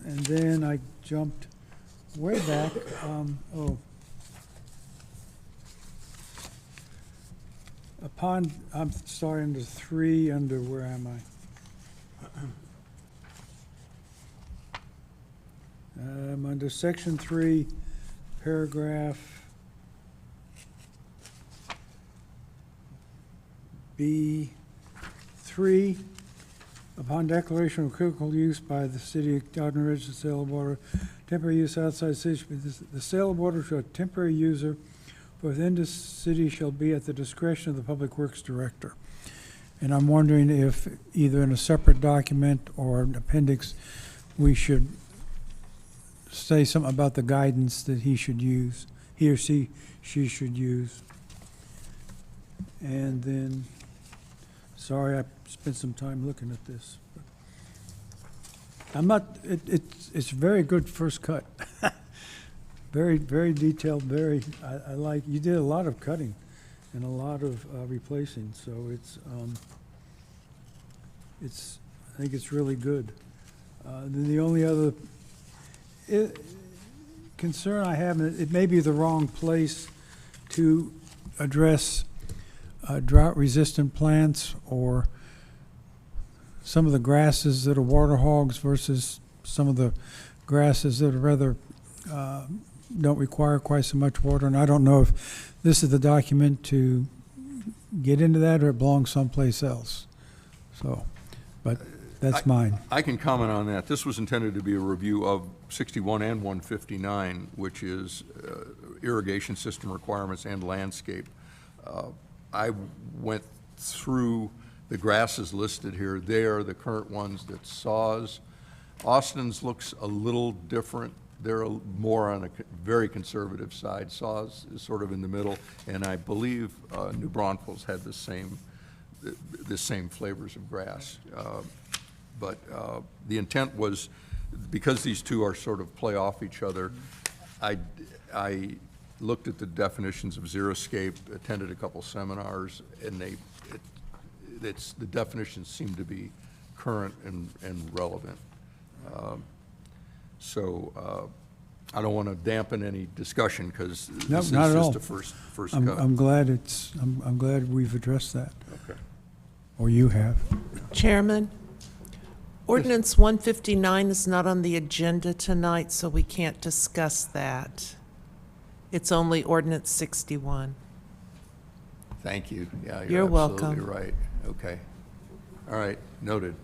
And then I jumped way back, I'm sorry, under 3, where am I? Under section 3, paragraph B3, upon declaration of critical use by the city of Garden Ridge, the sale of water, temporary use outside the city, the sale of water to a temporary user within the city shall be at the discretion of the Public Works Director. And I'm wondering if either in a separate document or an appendix, we should say something about the guidance that he should use, he or she should use. And then, sorry, I spent some time looking at this. I'm not, it's a very good first cut. Very, very detailed, I like, you did a lot of cutting and a lot of replacing, so I think it's really good. Then the only other concern I have, and it may be the wrong place to address drought-resistant plants or some of the grasses that are water hogs versus some of the grasses that are rather don't require quite so much water. And I don't know if this is the document to get into that or it belongs someplace else. So, but that's mine. I can comment on that. This was intended to be a review of 61 and 159, which is irrigation system requirements and landscape. I went through the grasses listed here. They are the current ones that SAWS. Austin's looks a little different. They're more on a very conservative side. SAWS is sort of in the middle, and I believe New Braunfels had the same flavors of grass. But the intent was, because these two are sort of play off each other, I looked at the definitions of xeriscape, attended a couple seminars, and the definitions seem to be current and relevant. So I don't want to dampen any discussion because this is not at all. just a first I'm cut. glad I'm glad we've addressed that, Okay. or you have. Chairman, ordinance 159 is not on the agenda tonight, so we can't discuss that. It's only ordinance 61. Thank you. Yeah, You're welcome. absolutely right. Okay. All right, noted.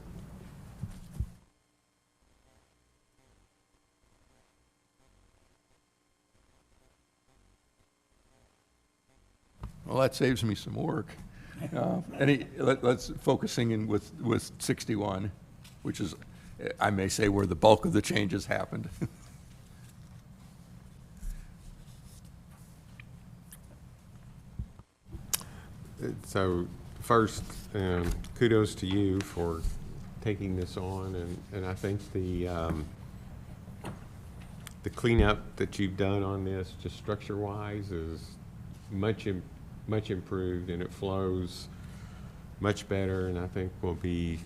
Well, that saves me some work. Let's focusing in with 61, which is, I may say, where the bulk of the changes happened. So first, kudos to you for taking this on, and I think the cleanup that you've done on this, just structure-wise, is much improved, and it flows much better, and I think will be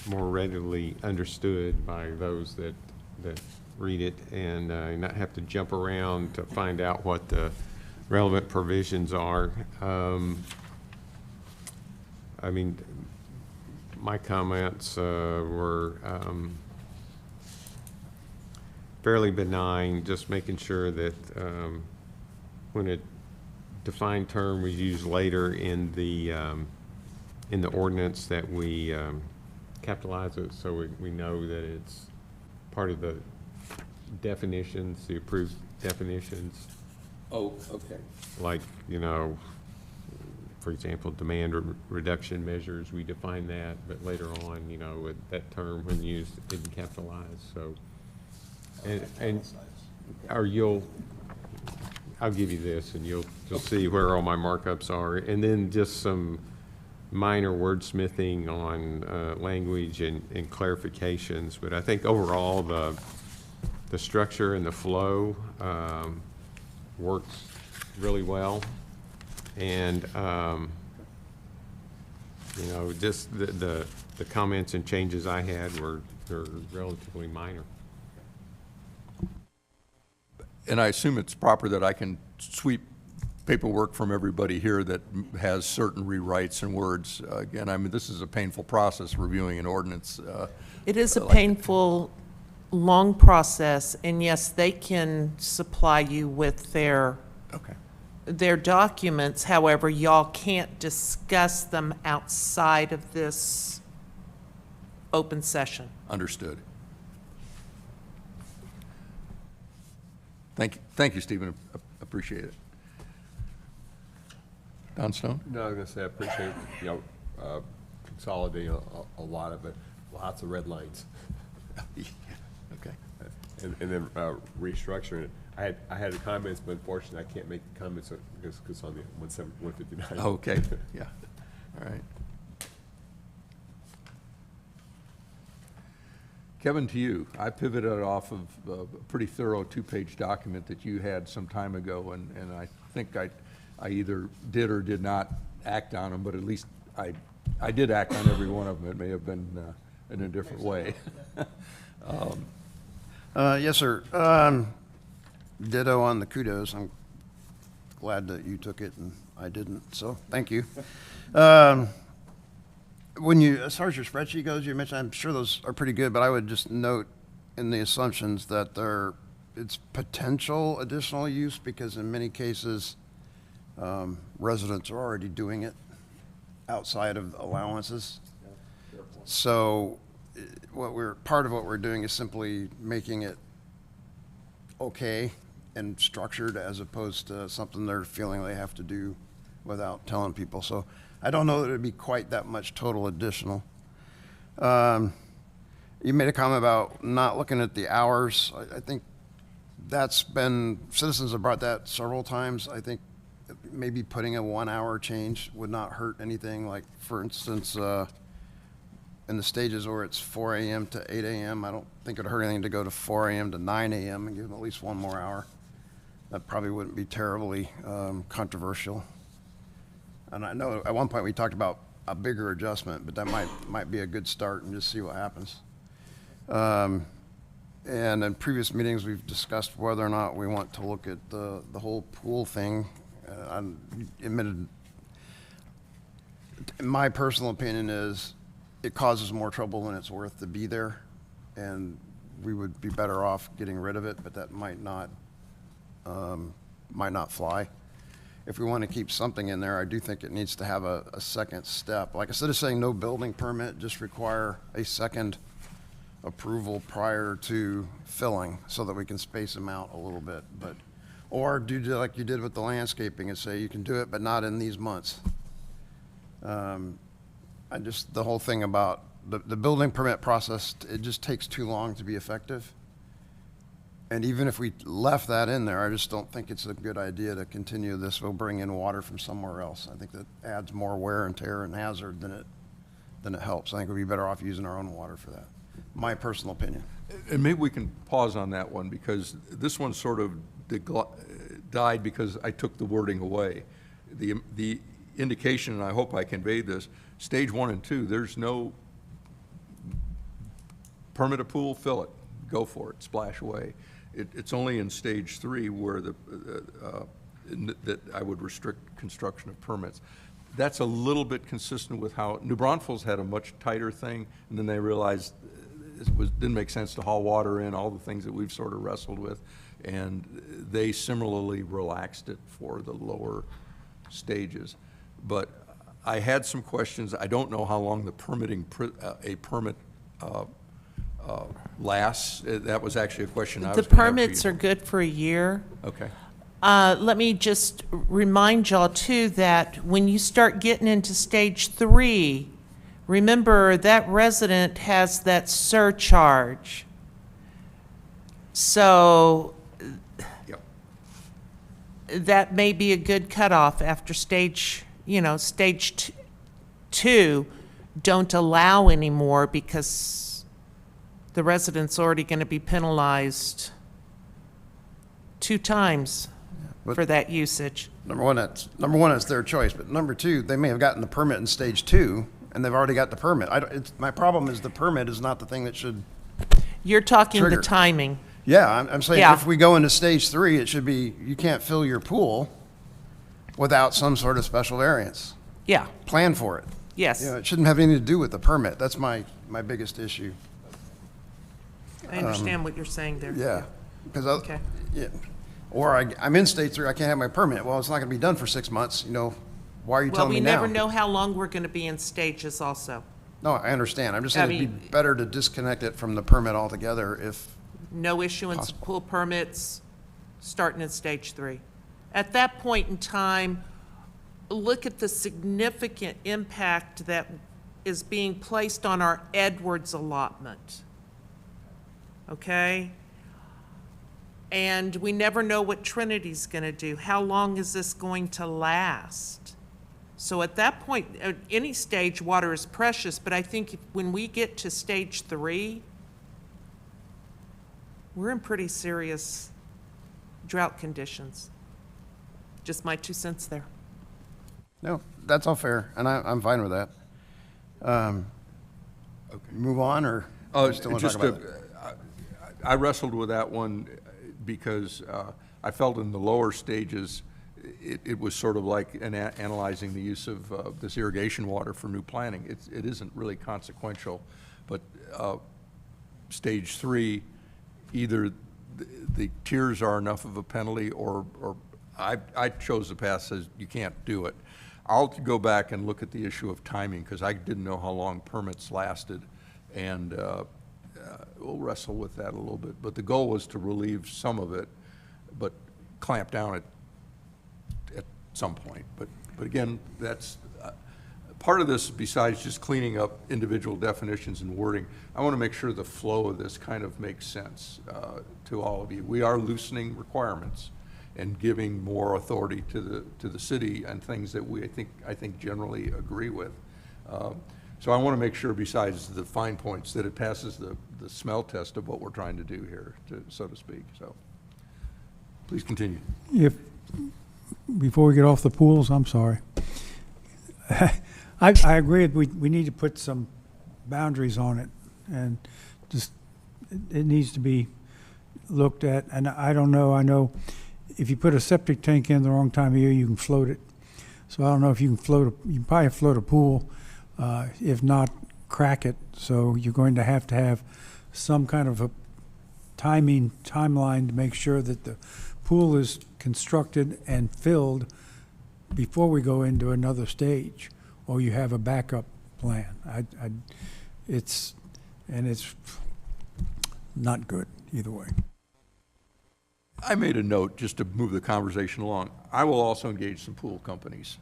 more readily understood by those that read it, and not have to jump around to find out what the relevant provisions are. I mean, my comments were fairly benign, just making sure that when a defined term was used later in the ordinance, that we capitalize it so we know that it's part of the definitions, the approved definitions. Oh, okay. Like, for example, demand reduction measures, we define that, but later on, that term when used didn't capitalize, so. And or I'll give you this, and you'll see where all my markups are. And then just some minor wordsmithing on language and clarifications. But I think overall, the structure and the flow works really well. And, you know, just the comments and changes I had were relatively minor. And I assume it's proper that I can sweep paperwork from everybody here that has certain rewrites and words. Again, I mean, this is a painful process, reviewing an ordinance. It is a painful, long process, and yes, they can supply you with their documents. However, y'all can't discuss them outside of this open session. Understood. Thank you, Stephen. Appreciate it. Don Stone? No, I was gonna say, I appreciate, consolidating a lot of it, lots of red lines. Okay. And then restructuring it. I had the comments, but unfortunately, I can't make the comments because it's on the 159. Okay, yeah, all right. Kevin, to you. I pivoted off of a pretty thorough two-page document that you had some time ago, and I think I either did or did not act on them, but at least I did act on every one of them. It may have been in a different way. Yes, sir. Ditto on the kudos. I'm glad that you took it and I didn't, so thank you. When you, as far as your spreadsheet goes, you mentioned, I'm sure those are pretty good, but I would just note in the assumptions that it's potential additional use, because in many cases, residents are already doing it outside of allowances. So part of what we're doing is simply making it okay and structured, as opposed to something they're feeling they have to do without telling people. So I don't know that it'd be quite that much total additional. You made a comment about not looking at the hours. I think that's been, citizens have brought that several times. I think maybe putting a 1 hour change would not hurt anything. Like, for instance, in the stages where it's 4 a.m. to 8 a.m., I don't think it'd hurt anything to go to 4 a.m. to 9 a.m. and give them at least 1 more hour. That probably wouldn't be terribly controversial. And I know at one point we talked about a bigger adjustment, but that might be a good start and just see what happens. And in previous meetings, we've discussed whether or not we want to look at the whole pool thing. I admitted, my personal opinion is it causes more trouble than it's worth to be there, and we would be better off getting rid of it, but that might not fly. If we want to keep something in there, I do think it needs to have a second step. Like, instead of saying no building permit, just require a second approval prior to filling, so that we can space them out a little bit. But, or do like you did with the landscaping and say you can do it, but not in these months. The whole thing about the building permit process, it just takes too long to be effective. And even if we left that in there, I just don't think it's a good idea to continue this. We'll bring in water from somewhere else. I think that adds more wear and tear and hazard than it helps. I think we'd be better off using our own water for that. My personal opinion. And maybe we can pause on that one, because this one sort of died because I took the wording away. The indication, and I hope I conveyed this, stage 1 and 2, there's no permit a pool, fill it, go for it, splash away. It's only in stage 3 where that I would restrict construction of permits. That's a little bit consistent with how New Braunfels had a much tighter thing, and then they realized didn't make sense to haul water in, all the things that we've sort of wrestled with, and they similarly relaxed it for the lower stages. But I had some questions. I don't know how long the permitting, a permit lasts. That was actually a question I was The gonna have for permits you. are good for a year. Okay. Let me just remind y'all too that when you start getting into stage 3, remember that resident has that surcharge. So Yep. that may be a good cutoff after stage, stage two, don't allow anymore because the resident's already going to be penalized 2 times but- for that usage. Number one, it's their choice, but number two, they may have gotten the permit in stage 2, and they've already got the permit. My problem is the permit is not the thing that should, You're talking the Trigger. timing. yeah, I'm saying Yeah. if we go into stage 3, it should be, you can't fill your pool without some sort of special variance. Yeah, Plan for it. yes. You know, it shouldn't have anything to do with the permit. That's my biggest issue. I understand what you're saying there. Yeah, because, Okay. yeah, or I'm in stage 3, I can't have my permit. Well, it's not gonna be done for 6 months, why are you Well, telling we me now? never know how long we're going to be in stages also. No, I understand. I'm just I saying it'd mean- be better to disconnect it from the permit altogether if, No issuance of pool permits, starting at stage 3. At that point in time, look at the significant impact that is being placed on our Edwards allotment. Okay? And we never know what Trinity's going to do. How long is this going to last? So at that point, at any stage, water is precious, but I think when we get to stage 3, we're in pretty serious drought conditions. Just my 2 cents there. no, that's all fair, and I'm fine with that. Move on, or you still want to talk about it? I wrestled with that one because I felt in the lower stages, it was sort of like analyzing the use of this irrigation water for new planting. It isn't really consequential, but stage 3, either the tiers are enough of a penalty, or I chose the path says you can't do it. I'll go back and look at the issue of timing, because I didn't know how long permits lasted, and we'll wrestle with that a little bit. But the goal was to relieve some of it, but clamp down at some point. But again, that's part of this, besides just cleaning up individual definitions and wording. I want to make sure the flow of this kind of makes sense to all of you. We are loosening requirements and giving more authority to the city and things that I think generally agree with. So I want to make sure, besides the fine points, that it passes the smell test of what we're trying to do here, so to speak. So please continue. Before we get off the pools, I'm sorry. I agree, we need to put some boundaries on it, and just, it needs to be looked at, and I don't know, I know if you put a septic tank in the wrong time of year, you can float it. So I don't know if you can you can probably float a pool, if not crack it, so you're going to have some kind of a timeline to make sure that the pool is constructed and filled before we go into another stage, or you have a backup plan. It's not good either way. I made a note, just to move the conversation along. I will also engage some pool companies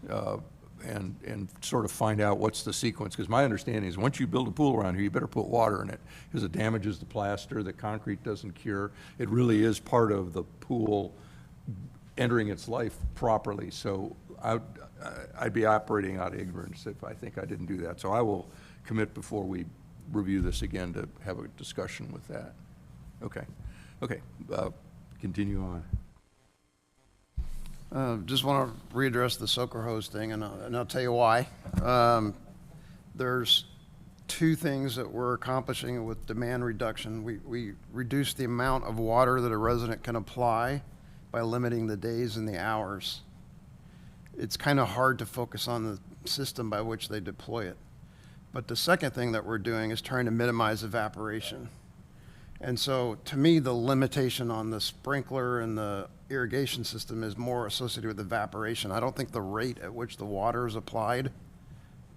and sort of find out what's the sequence, because my understanding is once you build a pool around here, you better put water in it, because it damages the plaster, the concrete doesn't cure. It really is part of the pool entering its life properly. So I'd be operating out of ignorance if I think I didn't do that. So I will commit before we review this again to have a discussion with that. Okay. Continue on. Just want to readdress the soaker hose thing, and I'll tell you why. There's 2 things that we're accomplishing with demand reduction. We reduce the amount of water that a resident can apply by limiting the days and the hours. It's kind of hard to focus on the system by which they deploy it. But the second thing that we're doing is trying to minimize evaporation. And so, to me, the limitation on the sprinkler and the irrigation system is more associated with evaporation. I don't think the rate at which the water is applied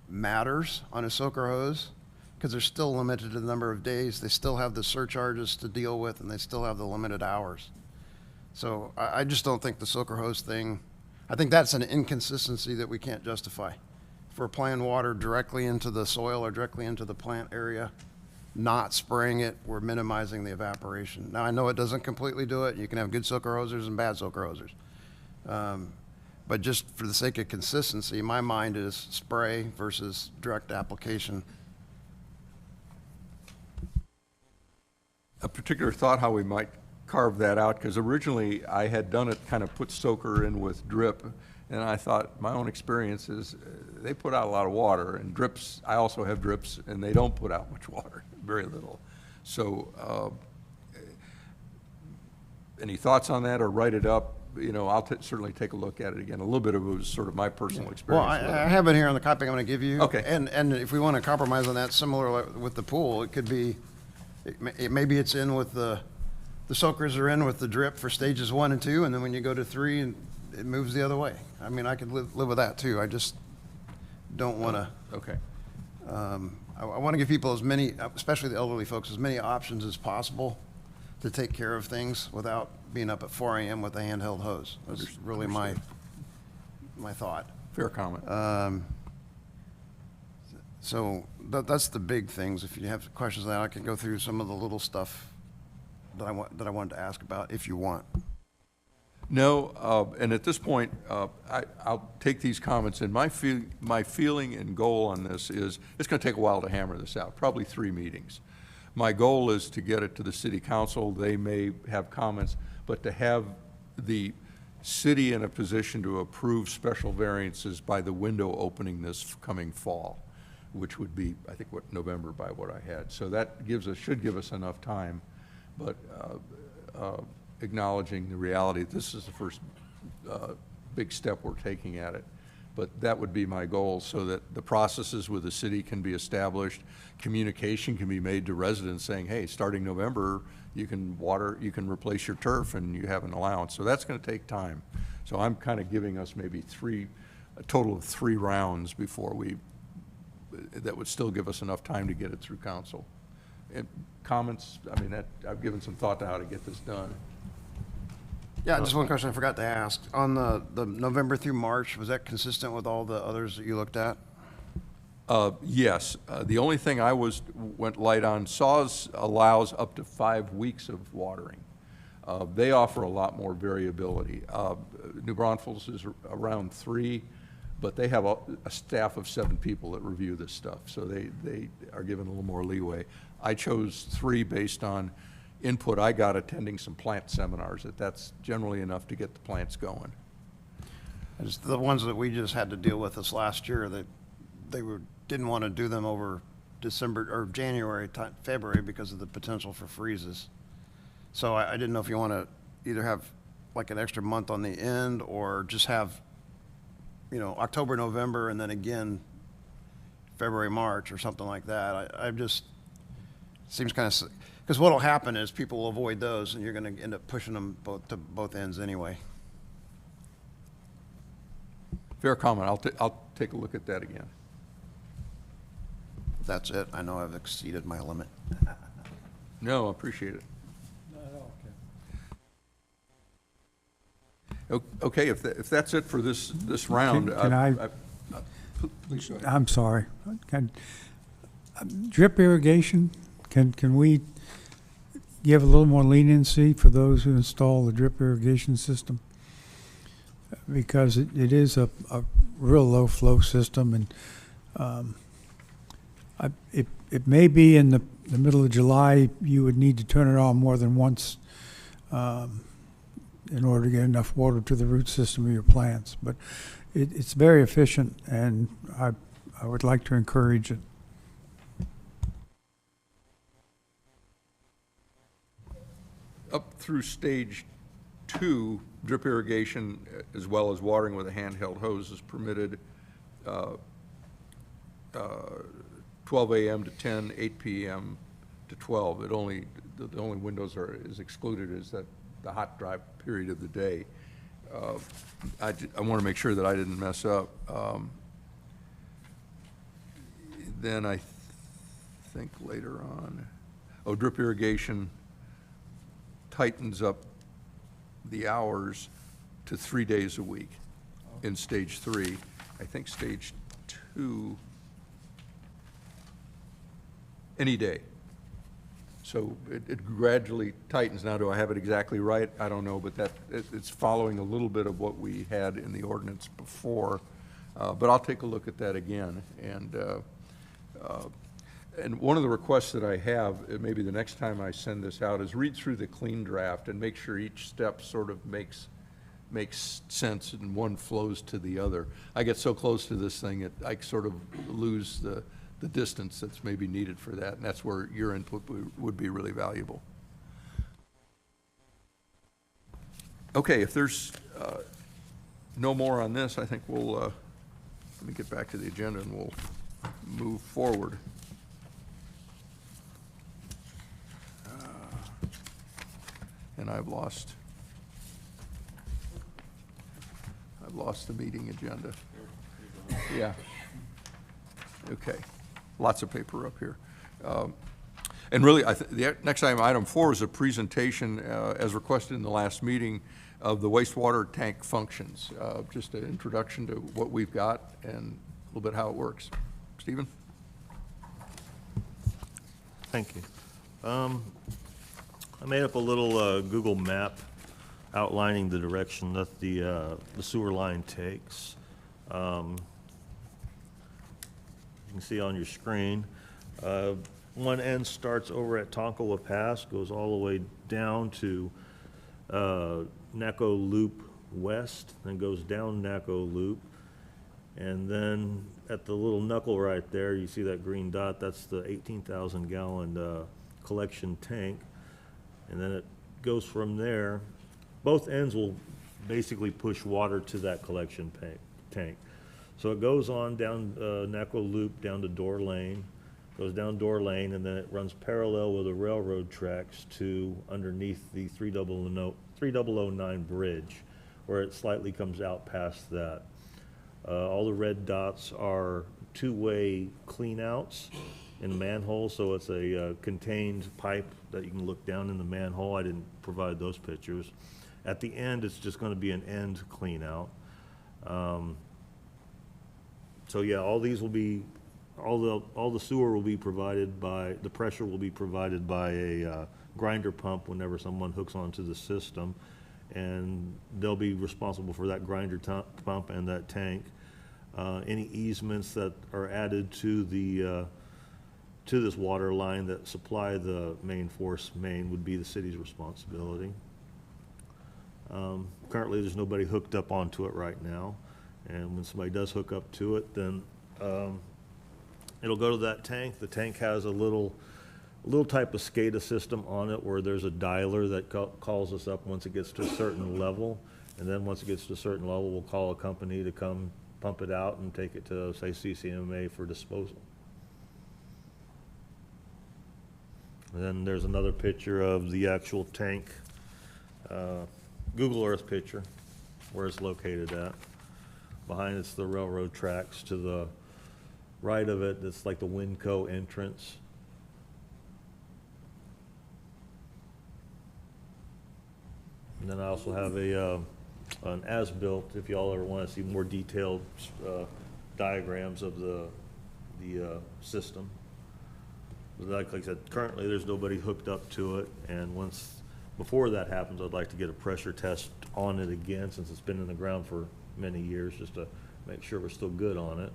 matters on a soaker hose, because they're still limited to the number of days. They still have the surcharges to deal with, and they still have the limited hours. So I just don't think the soaker hose thing, I think that's an inconsistency that we can't justify. If we're applying water directly into the soil or directly into the plant area, not spraying it, we're minimizing the evaporation. Now, I know it doesn't completely do it. You can have good soaker hosers and bad soaker hosers. But just for the sake of consistency, my mind is spray versus direct application. A particular thought how we might carve that out, because originally I had done it, kind of put soaker in with drip, and I thought, my own experience is, they put out a lot of water, and drips, I also have drips, and they don't put out much water, very little. So, any thoughts on that, or write it up? You know, I'll certainly take a look at it again. A little bit of it was sort of my personal Well, experience with it. I have it here on the copy I'm going to give you. Okay. And if we want to compromise on that, similar with the pool, it could be, maybe it's in with the soakers are in with the drip for stages 1 and 2, and then when you go to 3, it moves the other way. I mean, I could live with that too. I just don't want to, Okay. I want to give people as many, especially the elderly folks, as many options as possible to take care of things without being up at 4 a.m. with a handheld hose. That's really my thought. Fair comment. So that's the big things. If you have questions on that, I can go through some of the little stuff that I wanted to ask about if you want. No, and at this point, I'll take these comments, and my feeling and goal on this is, it's going to take a while to hammer this out, probably 3 meetings. My goal is to get it to the city council. They may have comments, but to have the city in a position to approve special variances by the window opening this coming fall, which would be, I think, November by what I had. So that should give us enough time, but acknowledging the reality, this is the first big step we're taking at it. But that would be my goal, so that the processes with the city can be established, communication can be made to residents saying, hey, starting November, you can replace your turf and you have an allowance. So that's going to take time. So I'm kind of giving us maybe a total of 3 rounds before that would still give us enough time to get it through council. And comments, I mean, I've given some thought to how to get this done. Yeah, just one question I forgot to ask. On the November through March, was that consistent with all the others that you looked at? Yes. The only thing I went light on, SAWS allows up to 5 weeks of watering. They offer a lot more variability. New Braunfels is around 3, but they have a staff of 7 people that review this stuff, so they are given a little more leeway. I chose 3 based on input I got attending some plant seminars, that's generally enough to get the plants going. The ones that we just had to deal with this last year, that didn't want to do them over December or January, February, because of the potential for freezes. So I didn't know if you want to either have like an extra month on the end, or just have, October, November, and then again February, March, or something like that. I just, seems kind of, because what'll happen is people will avoid those, and you're going to end up pushing them to both ends anyway. Fair comment. I'll take a look at that again. That's it. I know I've exceeded my limit. No, I appreciate it. Okay, if that's it for this round. Can I- Please go ahead. I'm sorry. Drip irrigation, can we give a little more leniency for those who install the drip irrigation system? Because it is a real low flow system, and it may be in the middle of July, you would need to turn it on more than once in order to get enough water to the root system of your plants. But it's very efficient, and I would like to encourage it. Up through stage 2, drip irrigation, as well as watering with a handheld hose, is permitted 12 a.m. to 10, 8 p.m. to 12. The only windows is excluded is that the hot, dry period of the day. I want to make sure that I didn't mess up. Then I think later on, drip irrigation tightens up the hours to 3 days a week in stage 3. I think stage 2, any day. So it gradually tightens. Now, do I have it exactly right? I don't know, but it's following a little bit of what we had in the ordinance before. But I'll take a look at that again. And one of the requests that I have, maybe the next time I send this out, is read through the clean draft and make sure each step sort of makes sense and one flows to the other. I get so close to this thing, I sort of lose the distance that's maybe needed for that, and that's where your input would be really valuable. Okay, if there's no more on this, I think we'll, let me get back to the agenda and we'll move forward. And I've lost the meeting agenda. Yeah. Okay. Lots of paper up here. And really, the next item 4 is a presentation, as requested in the last meeting, of the wastewater tank functions. Just an introduction to what we've got and a little bit how it works. Stephen? Thank you. I made up a little Google map outlining the direction that the sewer line takes. You can see on your screen, one end starts over at Tonkawa Pass, goes all the way down to Naco Loop West, then goes down Naco Loop. And then at the little knuckle right there, you see that green dot, that's the 18,000 gallon collection tank. And then it goes from there. Both ends will basically push water to that collection tank. So it goes on down Naco Loop down to Door Lane, goes down Door Lane, and then it runs parallel with the railroad tracks to underneath the 3009 bridge, where it slightly comes out past that. All the red dots are two-way cleanouts in the manhole, so it's a contained pipe that you can look down in the manhole. I didn't provide those pictures. At the end, it's just going to be an end clean out. So yeah, all these will be, all the sewer will be provided by, the pressure will be provided by a grinder pump whenever someone hooks onto the system, and they'll be responsible for that grinder pump and that tank. Any easements that are added to the to this water line that supply the main force main would be the city's responsibility. Currently, there's nobody hooked up onto it right now, and when somebody does hook up to it, then it'll go to that tank. The tank has a little type of SCADA system on it where there's a dialer that calls us up once it gets to a certain level, and then once it gets to a certain level, we'll call a company to come pump it out and take it to, say, CCMA for disposal. And then there's another picture of the actual tank, Google Earth picture, where it's located at. Behind it's the railroad tracks. To the right of it, it's like the Winco entrance. And then I also have an as-built, if y'all ever want to see more detailed diagrams of the system. Like I said, currently there's nobody hooked up to it, and before that happens, I'd like to get a pressure test on it again, since it's been in the ground for many years, just to make sure we're still good on it.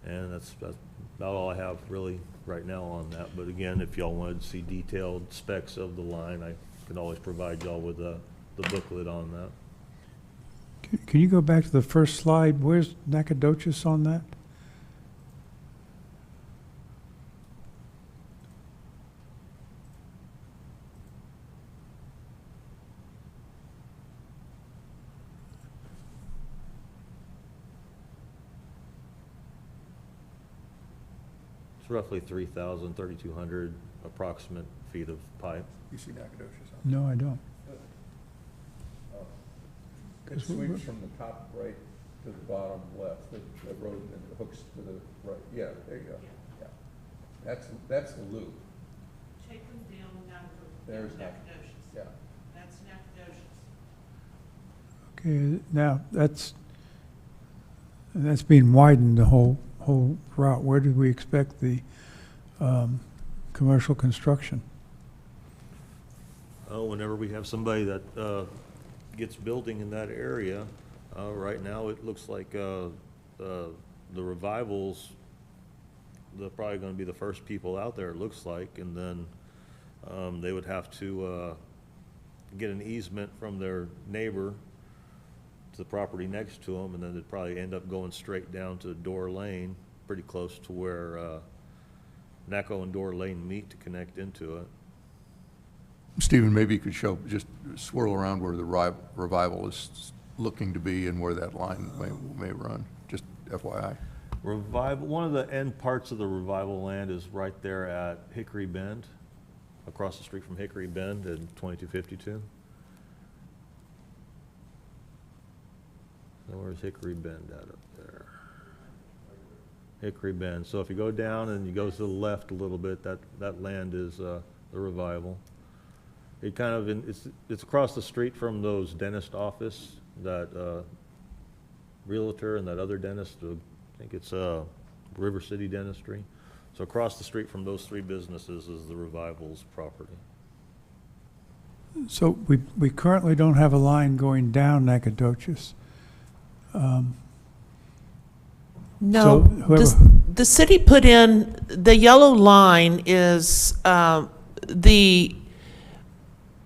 And that's about all I have really right now on that. But again, if y'all wanted to see detailed specs of the line, I can always provide y'all with the booklet on that. Can you go back to the first slide? Where's Nacogdoches on that? It's roughly 3,000, 3,200 approximate feet of pipe. You see Nacogdoches on No, I don't. it? It sweeps from the top right to the bottom left, the road, and it hooks to the right. Yeah, there you go. Yeah. That's the loop. Take them down to There's Nacogdoches. Yeah. That's Nacogdoches. Okay, now, that's being widened, the whole route. Where did we expect the commercial construction? Whenever we have somebody that gets building in that area, right now, it looks like the Revivals, they're probably gonna be the first people out there, it looks like, and then they would have to get an easement from their neighbor to the property next to them, and then they'd probably end up going straight down to Door Lane, pretty close to where Naco and Door Lane meet to connect into it. Stephen, maybe you could just swirl around where the Revival is looking to be and where that line may run, just FYI. Revival, one of the end parts of the Revival land is right there at Hickory Bend, across the street from Hickory Bend in 2252. So where's Hickory Bend at up there? Hickory Bend. So if you go down and you go to the left a little bit, that land is the Revival. It kind of, it's across the street from those dentist office, that realtor and that other dentist, I think it's River City Dentistry. So across the street from those three businesses is the Revival's property. So we currently don't have a line going down Nacogdoches. No, So whoever- the city put in, the yellow line is the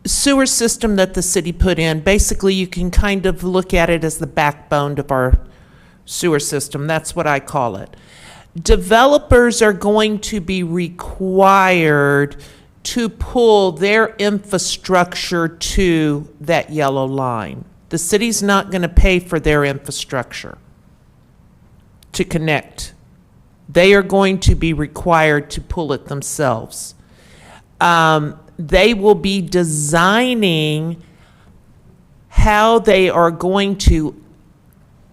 sewer system that the city put in. Basically, you can kind of look at it as the backbone of our sewer system. That's what I call it. Developers are going to be required to pull their infrastructure to that yellow line. The city's not going to pay for their infrastructure to connect. They are going to be required to pull it themselves. They will be designing how they are going to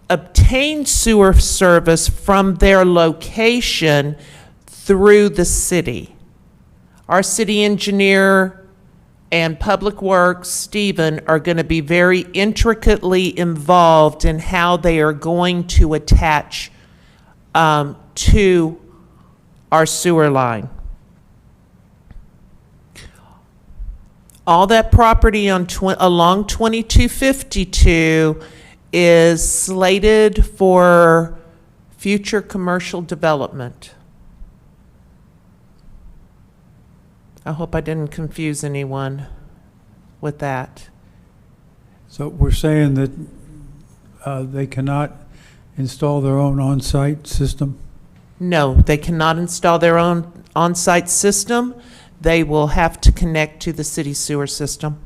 obtain sewer service from their location through the city. Our city engineer and Public Works, Stephen, are going to be very intricately involved in how they are going to attach to our sewer line. All that property on along 2252 is slated for future commercial development. I hope I didn't confuse anyone with that. So we're saying that they cannot install their own on-site system? No, they cannot install their own on-site system. They will have to connect to the city sewer system.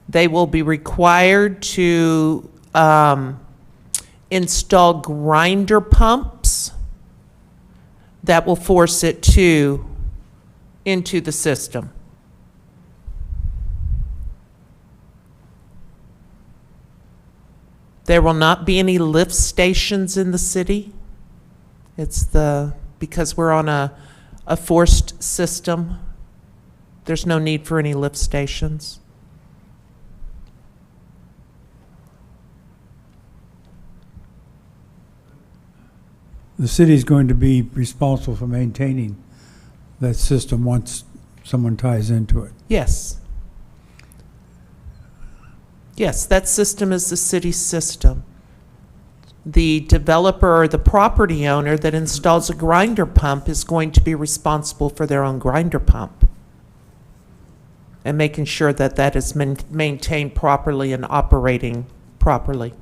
They will be required to install grinder pumps that will force it into the system. There will not be any lift stations in the city. Because we're on a forced system, there's no need for any lift stations. The city's going to be responsible for maintaining that system once someone ties into it. Yes. Yes, that system is the city's system. The developer or the property owner that installs a grinder pump is going to be responsible for their own grinder pump and making sure that that is maintained properly and operating properly.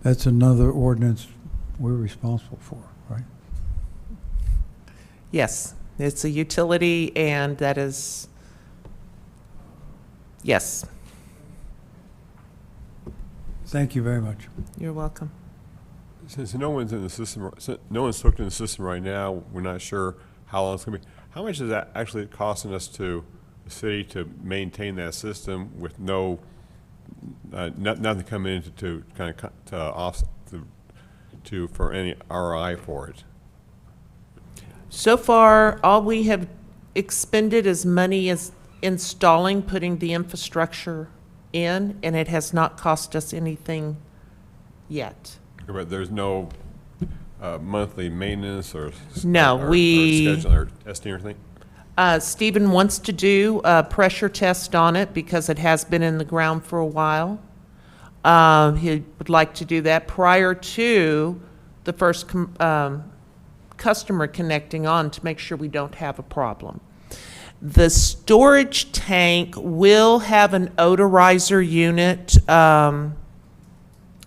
That's another ordinance we're responsible for, right? Yes, it's a utility, and that is, yes, Thank you very much. you're welcome. Since no one's in the system, no one's hooked in the system right now, we're not sure how long it's gonna be. How much is that actually costing us to the city to maintain that system with no, nothing coming in to kind of to offset for any ROI for it? So far, all we have expended is money as installing, putting the infrastructure in, and it has not cost us anything yet. But there's no monthly maintenance or? No, or we- schedule or testing or anything? Stephen wants to do a pressure test on it because it has been in the ground for a while. He would like to do that prior to the first customer connecting on to make sure we don't have a problem. The storage tank will have an odorizer unit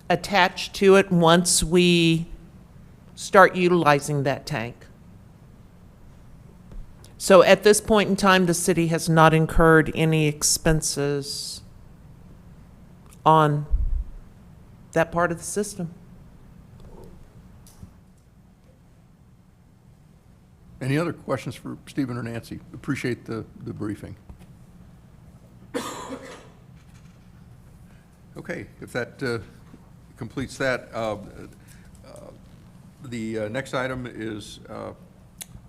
attached to it once we start utilizing that tank. So at this point in time, the city has not incurred any expenses on that part of the system. Any other questions for Stephen or Nancy? Appreciate the briefing. Okay, if that completes that, the next item is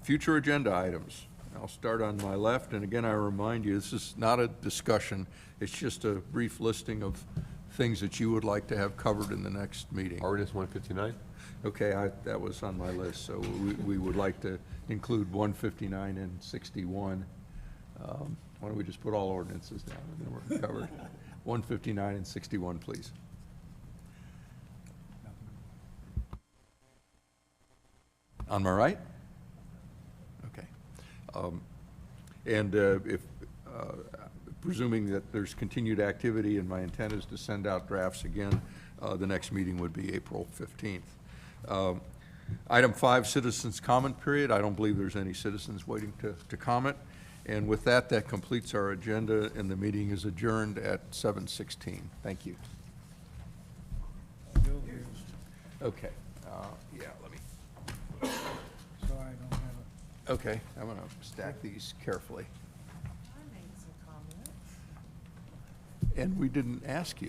future agenda items. I'll start on my left, and again, I remind you, this is not a discussion. It's just a brief listing of things that you would like to have covered in the next meeting. Ordinance 159? Okay, that was on my list, so we would like to include 159 and 61. Why don't we just put all ordinances down, and then we're covered. 159 and 61, please. On my right? Okay. And if, presuming that there's continued activity, and my intent is to send out drafts again, the next meeting would be April 15th. Item 5, citizens' comment period. I don't believe there's any citizens waiting to comment. And with that, that completes our agenda, and the meeting is adjourned at 7:16. Thank you. Okay, yeah, let me, So I don't have okay, I'm gonna stack these carefully. And we didn't ask you.